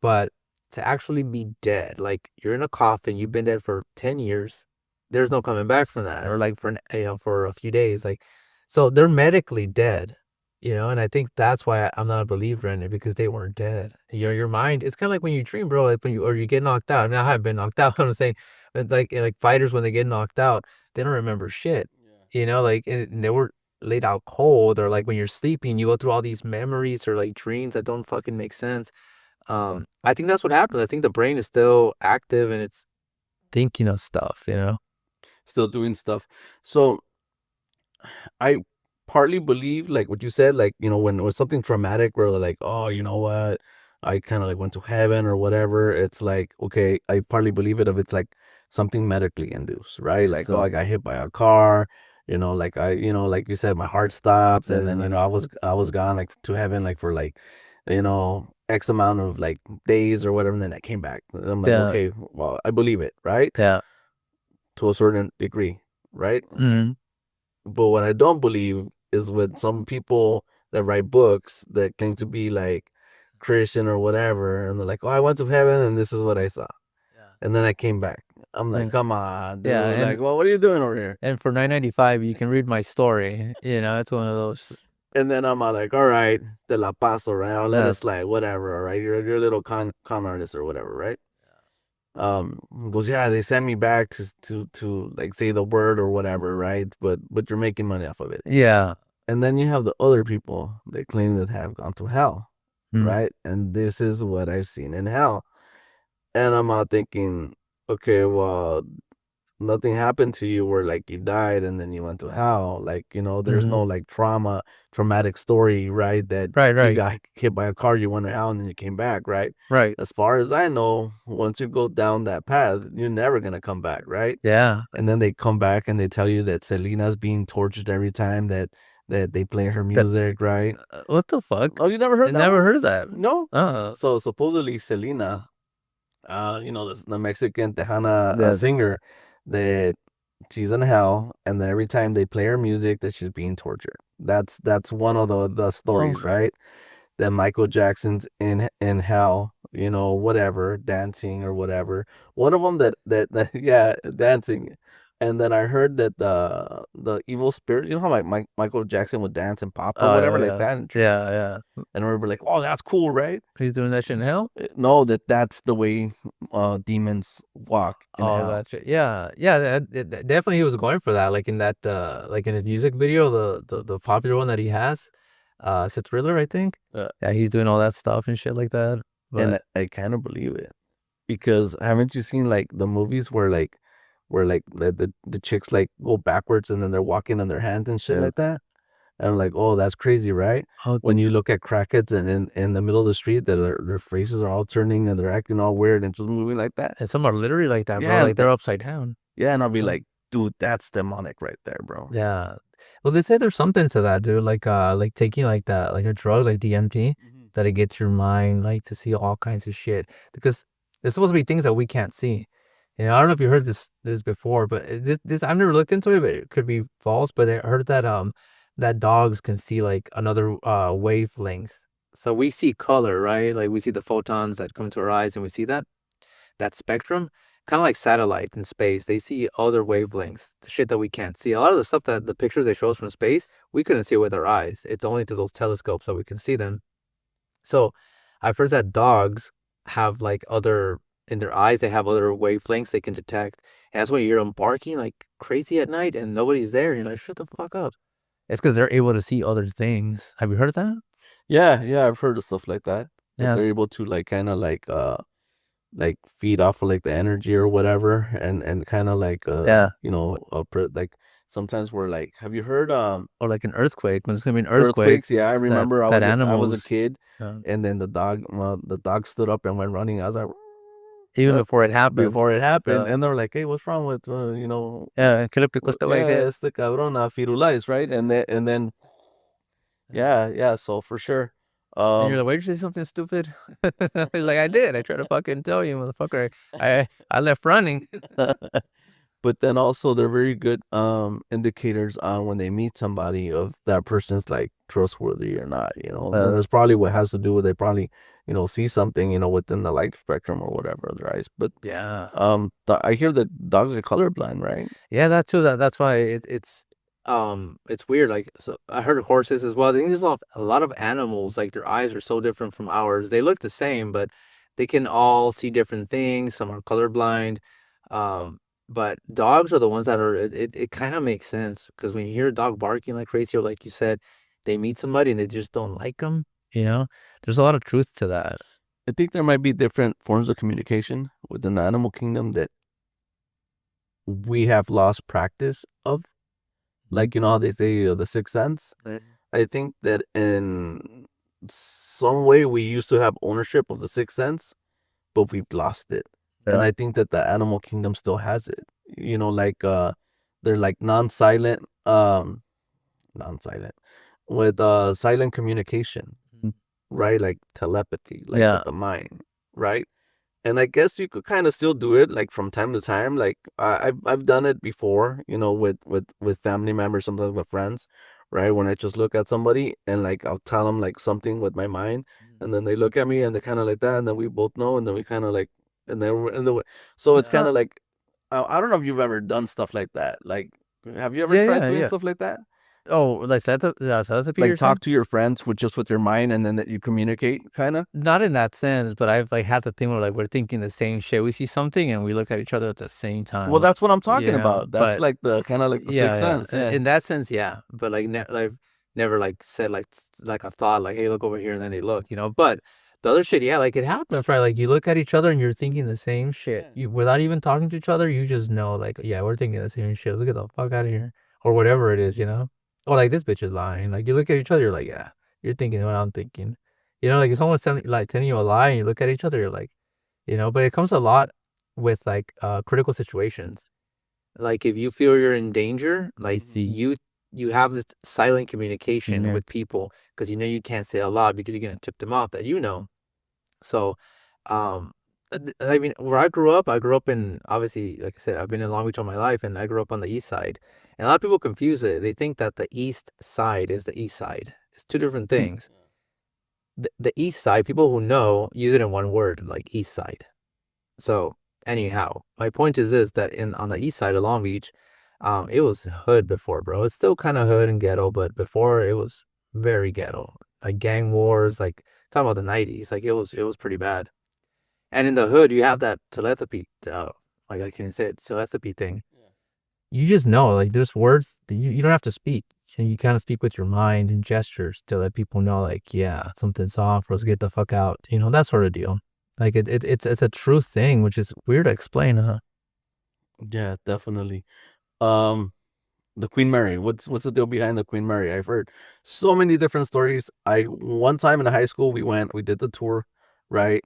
But to actually be dead, like you're in a coffin, you've been dead for 10 years, there's no coming back from that. Or like for a few days. Like so they're medically dead, and I think that's why I'm not a believer in it because they weren't dead. Your mind, it's kind of like when you dream, bro, like when you get knocked out. I mean, I haven't been knocked out, I'm saying, but like fighters when they get knocked out, they don't remember shit. Like and they were laid out cold, or like when you're sleeping you go through all these memories or like dreams that don't fucking make sense. I think that's what happens. I think the brain is still active and it's thinking of stuff.
Still doing stuff. So I partly believe like what you said, like, when it was something traumatic where they're like, oh, you know what? I kind of like went to heaven or whatever. It's like, okay, I partly believe it if it's like something medically induced, right? Like, oh, I got hit by a car, like like you said, my heart stopped and then, I was gone like to heaven like for like, X amount of like days or whatever, and then I came back. And I'm like,
Yeah.
okay, well, I believe it, right?
Yeah.
To a certain degree, right?
Mhm.
But what I don't believe is with some people that write books that claim to be like Christian or whatever, and they're like, "Oh, I went to heaven and this is what I saw,"
Yeah.
and then I came back. I'm like,
And
"Come on, dude!
yeah,
Like, well, what are you doing over here?"
and for 9.95 you can read my story. It's one of those.
And then I'm like, "All right, te la paso, right? I'll let
Yeah.
it slide, whatever. All right, you're a little con artist or whatever, right?" Goes, yeah, they sent me back to like say the word or whatever, right? But you're making money off of it.
Yeah.
And then you have the other people that claim that have gone to hell, right? And this is what I've seen in hell. And I'm out thinking, okay, well, nothing happened to you where like you died and then you went to hell. Like, there's no like traumatic story, right? That you
Right.
got hit by a car, you went to hell and then you came back, right?
Right.
As far as I know, once you go down that path, you're never gonna come back, right?
Yeah.
And then they come back and they tell you that Selena's being tortured every time that they play her music, right?
What the fuck?
Oh, you never heard
I
that
never
one?
heard of that.
No?
Uh,
So supposedly Selena, the Mexican Tejana singer, that she's in hell, and then every time they play her music, that she's being tortured. That's one of the stories, right? That Michael Jackson's in hell, whatever, dancing or whatever. One of them that yeah, dancing. And then I heard that the evil spirit, how Michael Jackson would dance and pop or whatever like that,
yeah.
and we were like, oh, that's cool, right?
He's doing that shit in hell?
No, that's the way demons walk in
Oh,
hell.
gotcha. Yeah, yeah. Definitely, he was going for that. Like in that, like in his music video, the popular one that he has, it's a Thriller, I think. Yeah, he's doing all that stuff and shit like that.
And
But
I kind of believe it because haven't you seen like the movies where like the chicks like go backwards and then they're walking on their hands and shit like that? And I'm like, oh, that's crazy, right? When you look at crackheads and in the middle of the street, that their faces are all turning and they're acting all weird and just moving like that.
and some are literally like that, bro.
Yeah,
Like they're upside down.
Yeah, and I'll be
Oh.
like, dude, that's demonic right there, bro.
Yeah. Well, they say there's something to that, dude. Like taking like that, like a drug like DMT, that it gets your mind like to see all kinds of shit because there's supposed to be things that we can't see. I don't know if you heard this before, but this I've never looked into it, but it could be false. But I heard that dogs can see like another wavelength. So we see color, right? Like we see the photons that come to our eyes, and we see that spectrum, kind of like satellites in space. They see other wavelengths, the shit that we can't see. A lot of the stuff that the pictures they show us from space, we couldn't see with our eyes. It's only through those telescopes that we can see them. So I've heard that dogs have like other in their eyes. They have other wavelengths they can detect. And that's when you hear them barking like crazy at night, and nobody's there. And you're like, shut the fuck up. It's because they're able to see other things. Have you heard of that?
Yeah, I've heard of stuff like that. That
Yeah.
they're able to like kind of like feed off of like the energy or whatever, and kind of like
Yeah.
like sometimes we're like, have you heard
Or like an earthquake. When it's gonna be an earthquake,
earthquakes? Yeah, I remember
that
I was a
animals,
kid, and then the dog stood up and went running. I was like,
even before it happened,
before it happened, and they're like, hey, what's wrong with
yeah, ¿qué le picó este güey? ¿Qué?
este cabrón firulais, right? And then yeah, so for sure.
And you're like, why did you say something stupid? Like, I did. I tried to fucking tell you, motherfucker. I left running.
But then also they're very good indicators on when they meet somebody of that person's like trustworthy or not, and that's probably what has to do with they probably see something within the light spectrum or whatever of their eyes. But
Yeah.
I hear that dogs are colorblind, right?
Yeah, that too. That's why it's weird. Like, so I heard of horses as well. I think there's a lot of animals, like their eyes are so different from ours. They look the same, but they can all see different things. Some are colorblind. But dogs are the ones that are it kind of makes sense because when you hear a dog barking like crazy, or like you said, they meet somebody and they just don't like them, there's a lot of truth to that.
I think there might be different forms of communication within the animal kingdom that we have lost practice of. Like, how they say the sixth sense. I think that in some way we used to have ownership of the sixth sense, but we've lost it. And I think that the animal kingdom still has it. Like they're like non-silent with silent communication, right? Like telepathy, like with the mind, right? And I guess you could kind of still do it like from time to time. Like I've done it before, with family members, sometimes with friends, right? When I just look at somebody and like I'll tell them like something with my mind, and then they look at me and they kind of like that, and then we both know, and then we kind of like, and then so it's kind of like I don't know if you've ever done stuff like that. Like, have you ever tried doing stuff like that?
Oh, like telepathy,
Like talk to your friends with your mind, and then that you communicate, kind of.
Not in that sense, but I've like had the thing where like we're thinking the same shit. We see something and we look at each other at the same time.
Well, that's what I'm talking
Yeah,
about. That's
but
like the kind of like the sixth sense. Yeah.
in that sense, yeah. But like, like never like said like a thought like, hey, look over here, and then they look, But the other shit, yeah, like it happens, right? Like you look at each other and you're thinking the same shit. You without even talking to each other, you just know, like, yeah, we're thinking the same shit. Let's get the fuck out of here, or whatever it is, Or like this bitch is lying. Like you look at each other, you're like, yeah, you're thinking what I'm thinking. Like if someone's telling you a lie and you look at each other, you're like, but it comes a lot with like critical situations. Like if you feel you're in danger, like you have this silent communication with people because you can't say a lot because you're gonna tip them off that So, um, I mean, where I grew up in, obviously, like I said, I've been in Long Beach all my life, and I grew up on the east side. And a lot of people confuse it. They think that the east side is the east side. It's two different things. The east side, people who know use it in one word, like east side. So anyhow, my point is this, that on the east side of Long Beach, it was hood before, bro. It's still kind of hood and ghetto, but before it was very ghetto. Like gang wars, like talking about the 90s, like it was pretty bad. And in the hood, you have that telepathy, like I can say it, telepathy thing. You just know, like there's words that you don't have to speak. You kind of speak with your mind and gestures to let people know, like, yeah, something's off, let's get the fuck out. That sort of deal. Like it's a true thing, which is weird to explain, huh?
Yeah, definitely. The Queen Mary. What's the deal behind the Queen Mary? I've heard so many different stories. One time in high school we did the tour, right?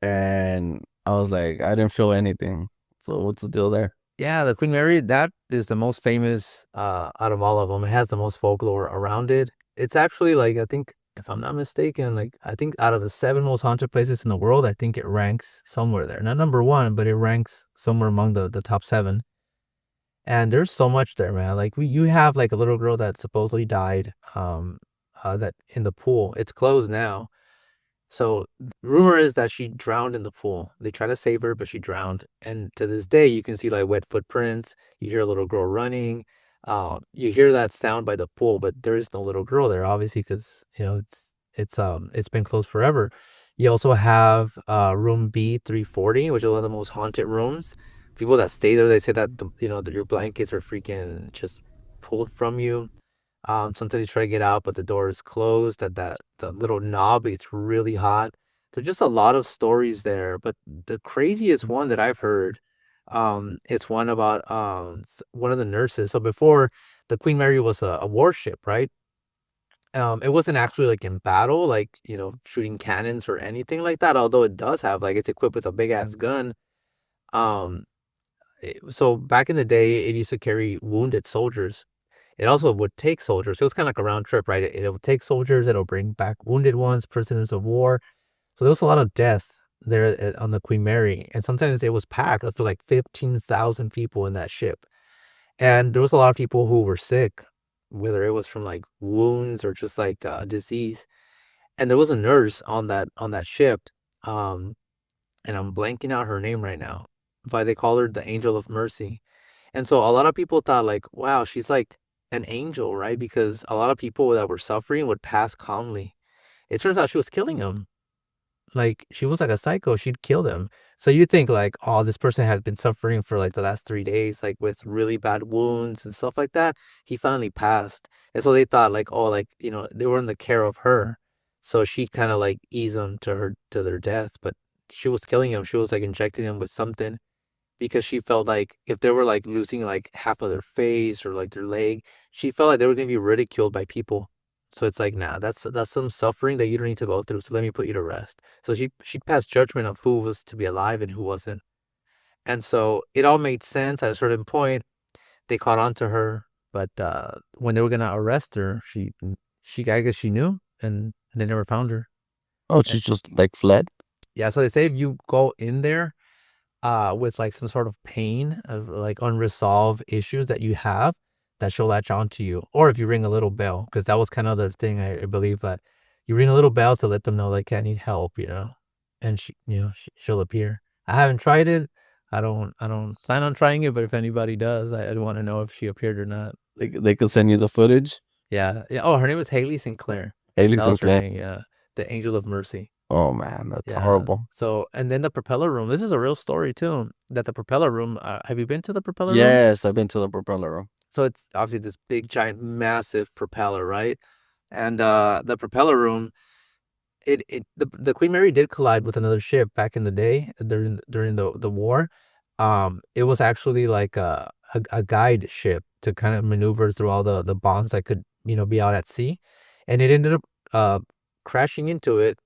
And I was like, I didn't feel anything. So what's the deal there?
Yeah, the Queen Mary, that is the most famous out of all of them. It has the most folklore around it. It's actually like, I think, if I'm not mistaken, like I think out of the 7 most haunted places in the world, I think it ranks somewhere there. Not number 1, but it ranks somewhere among the top 7. And there's so much there, man. Like you have like a little girl that supposedly died that in the pool. It's closed now. So rumor is that she drowned in the pool. They tried to save her, but she drowned. And to this day, you can see like wet footprints. You hear a little girl running. You hear that sound by the pool, but there is no little girl there, obviously, because it's been closed forever. You also have room B340, which is one of the most haunted rooms. People that stay there, they say that that your blankets are freaking just pulled from you. Sometimes you try to get out, but the door is closed. That the little knob, it's really hot. There's just a lot of stories there, but the craziest one that I've heard, it's one about one of the nurses. So before, the Queen Mary was a warship, right? It wasn't actually like in battle, like shooting cannons or anything like that. Although it does have like it's equipped with a big ass gun. Um, so back in the day, it used to carry wounded soldiers. It also would take soldiers. So it was kind of like a round trip, right? It would take soldiers. It'll bring back wounded ones, prisoners of war. So there was a lot of death there on the Queen Mary, and sometimes it was packed up to like 15,000 people in that ship. And there was a lot of people who were sick, whether it was from like wounds or just like disease. And there was a nurse on that ship, um, and I'm blanking out her name right now, but they call her the Angel of Mercy. And so a lot of people thought like, wow, she's like an angel, right? Because a lot of people that were suffering would pass calmly. It turns out she was killing them. Like she was like a psycho. She'd kill them. So you think like, oh, this person has been suffering for like the last 3 days, like with really bad wounds and stuff like that. He finally passed. And so they thought like, oh, like, they were in the care of her. So she kind of like eased them to their death. But she was killing them. She was like injecting them with something because she felt like if they were like losing like half of their face or like their leg, she felt like they were gonna be ridiculed by people. So it's like, nah, that's some suffering that you don't need to go through. So let me put you to rest. So she passed judgment of who was to be alive and who wasn't. And so it all made sense at a certain point. They caught on to her, but when they were gonna arrest her, she I guess she knew, and they never found her.
Oh, she just like fled.
Yeah, so they say if you go in there with like some sort of pain of like unresolved issues that you have, that she'll latch on to you. Or if you ring a little bell, because that was kind of the thing, I believe, that you ring a little bell to let them know like I need help, and she'll appear. I haven't tried it. I don't plan on trying it, but if anybody does, I'd want to know if she appeared or not.
Like they could send you the footage.
Yeah. Yeah. Oh, her name was Haley Sinclair.
Haley
That was her
Sinclair.
name. Yeah. The Angel of Mercy.
Oh man, that's
Yeah.
horrible.
So, and then the propeller room. This is a real story too. That the propeller room. Have you been to the propeller room?
Yes, I've been to the propeller room.
So it's obviously this big, giant, massive propeller, right? And the propeller room, the Queen Mary did collide with another ship back in the day during the war. It was actually like a guide ship to kind of maneuver through all the bombs that could be out at sea, and it ended up crashing into it.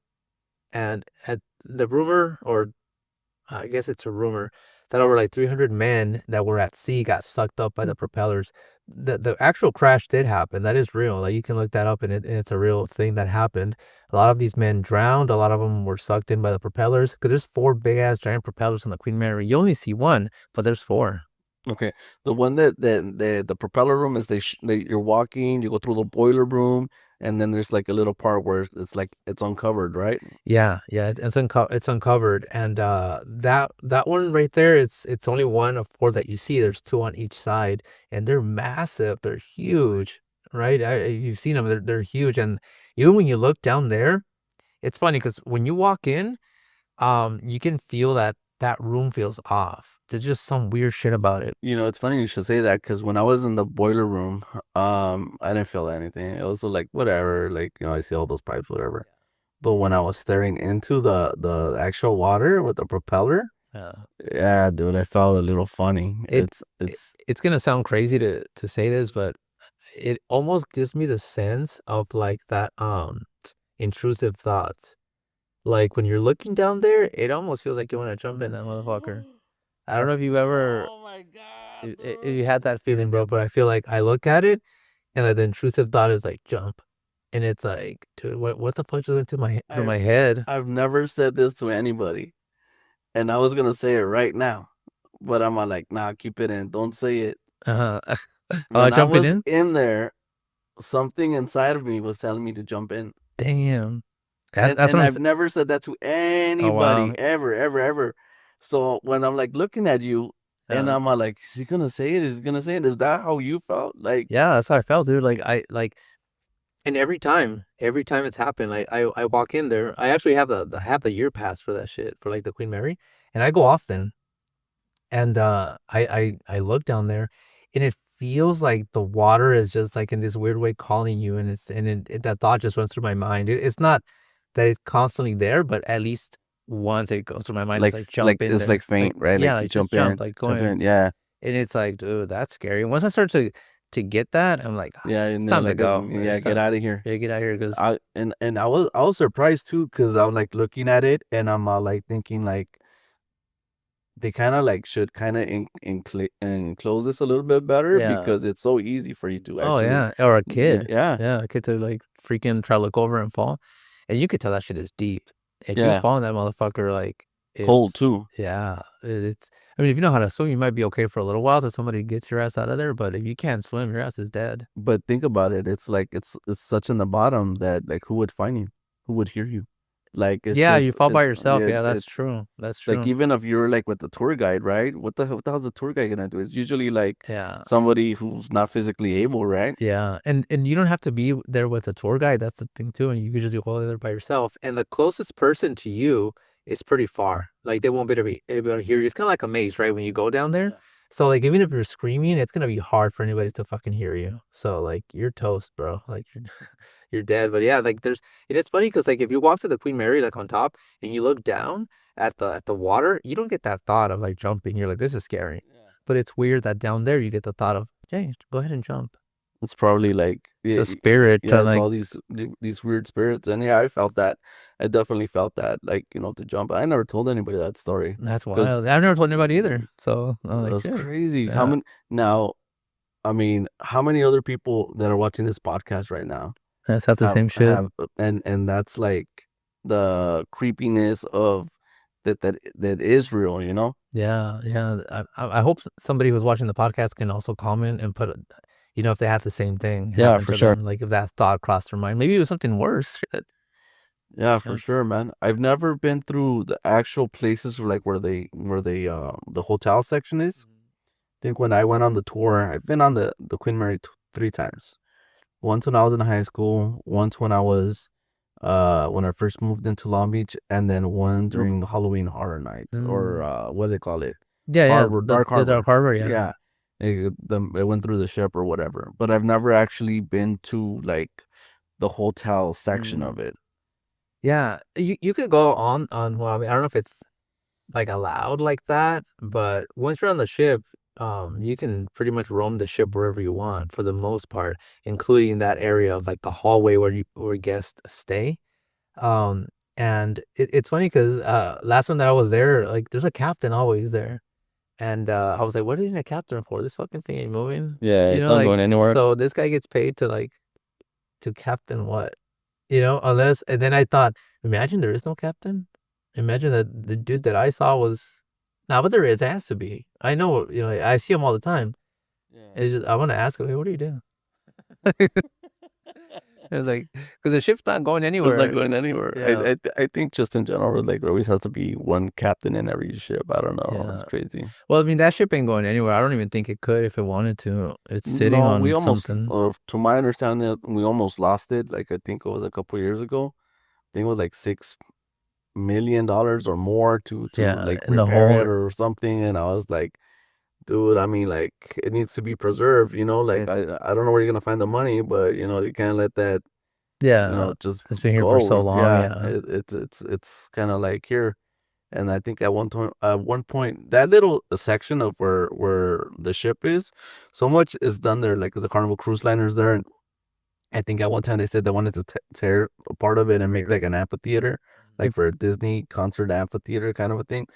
And at the rumor, or I guess it's a rumor, that over like 300 men that were at sea got sucked up by the propellers. The actual crash did happen. That is real. Like you can look that up, and it's a real thing that happened. A lot of these men drowned. A lot of them were sucked in by the propellers because there's four big ass giant propellers on the Queen Mary. You only see one, but there's four.
Okay, the one that the propeller room is you're walking, you go through the boiler room, and then there's like a little part where it's like it's uncovered, right?
Yeah, yeah, it's uncovered, and that one right there, it's only one of four that you see. There's two on each side, and they're massive. They're huge, right? You've seen them. They're huge, and even when you look down there, it's funny because when you walk in, you can feel that room feels off. There's just some weird shit about it.
It's funny you should say that because when I was in the boiler room, I didn't feel anything. It was like whatever, like I see all those pipes, whatever. But when I was staring into the actual water with the propeller, yeah, dude, I felt a little funny.
It's gonna sound crazy to say this, but it almost gives me the sense of like that intrusive thoughts. Like when you're looking down there, it almost feels like you want to jump in that motherfucker. I don't know if you ever
Oh my god.
if you had that feeling, bro, but I feel like I look at it and like the intrusive thought is like jump. And it's like, dude, what the fuck just went through my head?
I've never said this to anybody, and I was gonna say it right now, but I'm like, nah, keep it in. Don't say it. When I was in there, something inside of me was telling me to jump in.
Damn.
And I've never said that to anybody, ever, ever, ever. So when I'm like looking at you, and I'm like, is he gonna say it? Is he gonna say it? Is that how you felt? Like,
yeah, that's how I felt, dude. Like And every time it's happened, like I walk in there. I actually have the year pass for that shit for like the Queen Mary, and I go often. And I look down there, and it feels like the water is just like in this weird way calling you, and that thought just runs through my mind. It's not that it's constantly there, but at least once it goes through my mind, it's like
like
jump in
it's
there,
like faint,
like
right?
yeah,
Like you
like just jump, like
jump
going,
in, yeah,
and it's like, dude, that's scary. Once I start to get that, I'm like,
yeah,
it's
and then
time to
like
go.
yeah,
It's
get
time,
out of here.
yeah, get out of here, because
And I was surprised too because I was like looking at it and I'm like thinking like they kind of like should kind of enclose this a little bit better
yeah.
because it's so easy for you to
Oh
actually
yeah, or a
yeah
kid.
yeah
Yeah, a kid to like freaking try to look over and fall, and you could tell that shit is deep. If you
yeah
fall in that motherfucker, like
cold
it's
too.
yeah, it's. I mean, if you know how to swim, you might be okay for a little while till somebody gets your ass out of there. But if you can't swim, your ass is dead.
But think about it, it's like it's such in the bottom that like who would find you, who would hear you, like
Yeah, you fall by
it's
yourself.
yeah
Yeah, that's
it's
true. That's
like
true.
even if you're like with the tour guide, right? What the hell's the tour guide gonna do? It's usually like
Yeah.
somebody who's not physically able, right?
Yeah, and you don't have to be there with a tour guide. That's the thing too. And you could just go there by yourself. And the closest person to you is pretty far. Like they won't be able to hear you. It's kind of like a maze, right? When you go down there. So like even if you're screaming, it's gonna be hard for anybody to fucking hear you. So like you're toast, bro. Like you're you're dead. But yeah, like there's and it's funny because like if you walk to the Queen Mary like on top and you look down at the water, you don't get that thought of like jumping. You're like, this is scary. But it's weird that down there you get the thought of, Jay, go ahead and jump.
It's probably like
It's a spirit
yeah,
trying
it's
like
all these weird spirits, and yeah, I felt that. I definitely felt that, like to jump. I never told anybody that story
that's
because
wild. I've never told anybody either. So I'm like,
that's
shit.
crazy. How
Yeah.
many now? I mean, how many other people that are watching this podcast right now
That's half the same shit.
have and that's like the creepiness of that is real, you know?
Yeah, yeah. I hope somebody who's watching the podcast can also comment and put, you know, if they have the same thing
Yeah,
happen
for
to
sure.
them, like if that thought crossed their mind. Maybe it was something worse. Shit.
Yeah, for
Yeah.
sure, man. I've never been through the actual places like where they the hotel section is. I think when I went on the tour, I've been on the Queen Mary 3 times. Once when I was in high school, once when I first moved into Long Beach, and then one during Halloween Horror Night or
Mm.
what do they call it?
Yeah, yeah.
Dark
The Dark
Harbor.
Harbor, yeah.
Yeah. It went through the ship or whatever. But I've never actually been to like the hotel section of it.
Yeah. You could go on well, I mean, I don't know if it's like allowed like that, but once you're on the ship, you can pretty much roam the ship wherever you want for the most part, including that area of like the hallway where guests stay. Um, and it's funny because last time that I was there, like there's a captain always there, and I was like, what do you need a captain for? This fucking thing ain't moving.
Yeah,
You
it's
know,
not
like
going anywhere.
so this guy gets paid to like to captain what? You know, unless and then I thought, imagine there is no captain. Imagine that the dude that I saw was nah, but there is, there has to be. I know, you know, I see him all the time. It's just, I want to ask him, hey, what do you do? It's like, because the ship's not going
It's
anywhere.
not going anywhere.
Yeah.
I think just in general, like there always has to be one captain in every ship. I don't know.
Yeah.
It's crazy.
Well, I mean, that ship ain't going anywhere. I don't even think it could if it wanted to. It's sitting
No, we
on
almost,
something.
to my understanding, we almost lost it. Like I think it was a couple years ago. I think it was like $6 million or more to
Yeah,
like
in the
repair
whole-
it or something. And I was like, dude, I mean, like it needs to be preserved. You know, like I don't know where you're gonna find the money, but you know, you can't let that
Yeah,
just
it's been here for so
go.
long.
Yeah,
Yeah.
it's kind of like here. And I think at one point, that little section of where the ship is, so much is done there. Like the Carnival Cruise Liners there, and I think at one time they said they wanted to tear a part of it and make like an amphitheater, like for a Disney concert amphitheater kind of a thing.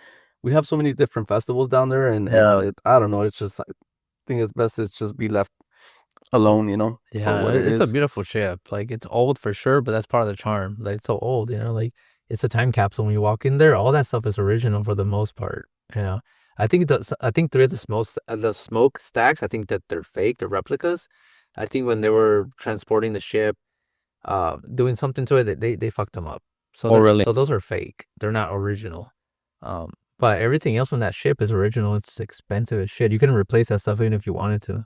We have so many different festivals down there, and I don't know. It's just I think it's best to just be left alone, you know, for
Yeah,
what it
it's a
is.
beautiful ship. Like it's old for sure, but that's part of the charm. Like it's so old, you know, like it's a time capsule when you walk in there. All that stuff is original for the most part. You know, I think there is the smoke stacks. I think that they're fake, they're replicas. I think when they were transporting the ship, doing something to it, they fucked them up. So
Oh, really?
so those are fake. They're not original. But everything else from that ship is original. It's expensive as shit. You couldn't replace that stuff even if you wanted to.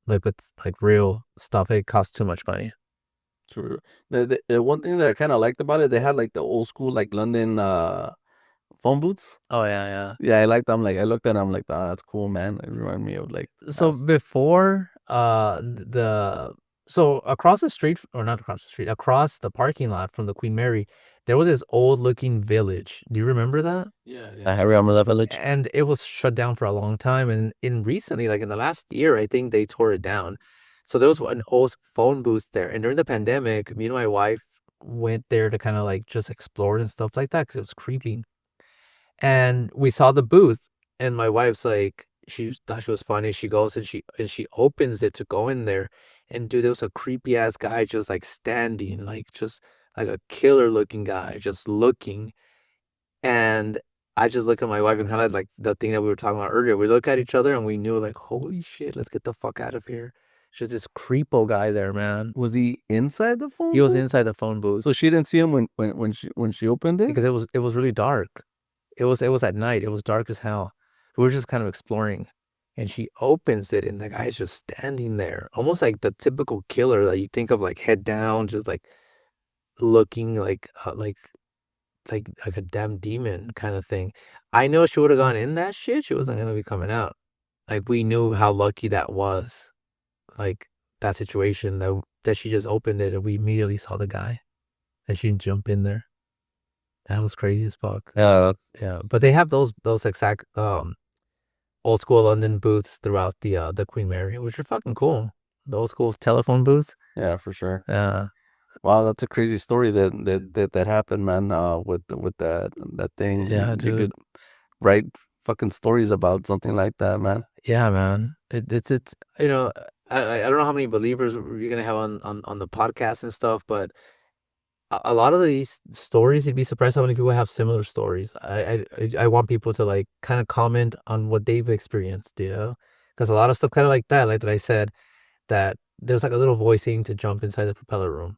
Like with like real stuff, it costs too much money.
True. The one thing that I kind of liked about it, they had like the old school like London phone booths.
Oh yeah,
Yeah, I liked them. Like I looked at them like, oh, that's cool, man. It reminded me of like
yeah. So before the so across the street, or not across the street, across the parking lot from the Queen Mary, there was this old looking village. Do you remember that?
I remember that village.
And it was shut down for a long time. And in recently, like in the last year, I think they tore it down. So there was an old phone booth there. And during the pandemic, me and my wife went there to kind of like just explore and stuff like that because it was creepy. And we saw the booth, and my wife's like, she thought she was funny. She goes and she opens it to go in there, and dude, there was a creepy ass guy just like standing, like just like a killer looking guy, just looking. And I just look at my wife and kind of like the thing that we were talking about earlier. We look at each other and we knew like, holy shit, let's get the fuck out of here. It's just this creepo guy there, man.
Was he inside the phone?
He was
booth?
inside the phone booth
So she didn't see him when she opened it.
because it was really dark. It was at night. It was dark as hell. We were just kind of exploring, and she opens it, and the guy's just standing there, almost like the typical killer that you think of, like head down, just like looking like a damn demon kind of thing. I know she would have gone in that shit. She wasn't gonna be coming out. Like we knew how lucky that was. Like that situation that she just opened it and we immediately saw the guy. And she didn't jump in there. That was crazy as fuck.
Yeah,
Yeah. But they have those exact old school London booths throughout the Queen Mary, which are fucking cool. The old school telephone booths.
yeah, for sure.
Yeah.
Wow, that's a crazy story that happened, man. With that thing.
Yeah,
You
dude.
could write fucking stories about something like that, man.
Yeah, man. It's you know, I don't know how many believers you're gonna have on the podcast and stuff, but a lot of these stories, you'd be surprised how many people have similar stories. I want people to like kind of comment on what they've experienced, you know, because a lot of stuff kind of like that I said, that there's like a little voice saying to jump inside the propeller room,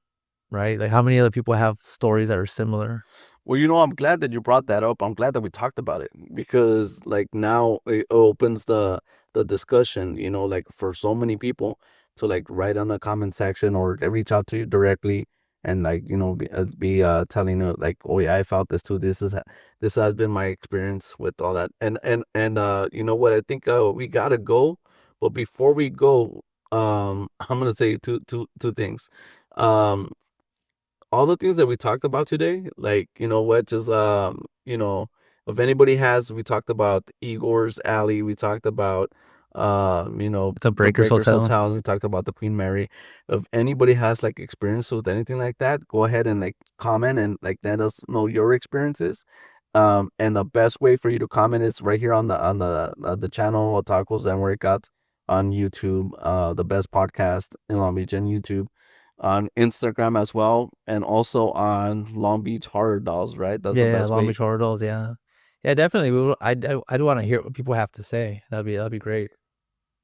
right? Like how many other people have stories that are similar?
Well, I'm glad that you brought that up. I'm glad that we talked about it because like now it opens the discussion, like for so many people to like write on the comment section or they reach out to you directly and like, be telling you like, oh yeah, I felt this too. This has been my experience with all that. And you know what? I think we gotta go, but before we go, I'm gonna say two things. Um, all the things that we talked about today, like, what, just, if anybody has, we talked about Iggors Alley, we talked about,
The Breakers Hotel.
Hotel, we talked about the Queen Mary. If anybody has like experience with anything like that, go ahead and like comment and like let us know your experiences. And the best way for you to comment is right here on the channel Tacos and Workouts on YouTube, the best podcast in Long Beach, and YouTube, on Instagram as well, and also on Long Beach Horror Dolls, right? That's the
Yeah,
best
Long
way.
Beach Horror Dolls. Yeah, yeah, definitely. I do want to hear what people have to say. That'd be great.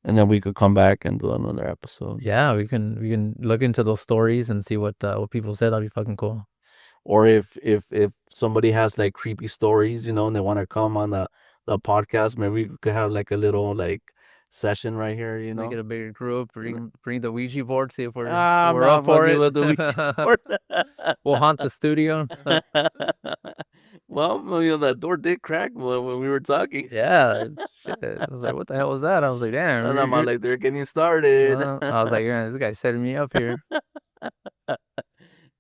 And then we could come back and do another episode.
Yeah, we can look into those stories and see what people said. That'd be fucking cool.
Or if somebody has like creepy stories, and they want to come on the podcast, maybe we could have like a little like session right here,
We get a bigger group. Bring the Ouija board. See if we're
I'm
we're
not
up for
fucking
it.
with the Ouija board.
We'll haunt the studio.
Well, that door did crack when we were talking.
Yeah, shit. I was like, what the hell was that? I was like, damn.
And I'm like, they're getting started.
I was like, yeah, this guy's setting me up here.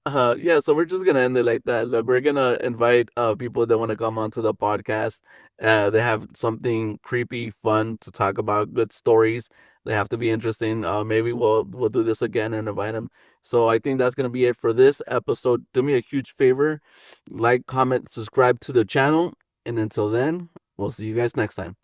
Yeah, so we're just gonna end it like that. Like, we're gonna invite people that want to come onto the podcast. They have something creepy, fun to talk about, good stories. They have to be interesting. Maybe we'll do this again and invite them. So I think that's gonna be it for this episode. Do me a huge favor, like, comment, subscribe to the channel, and until then, we'll see you guys next time.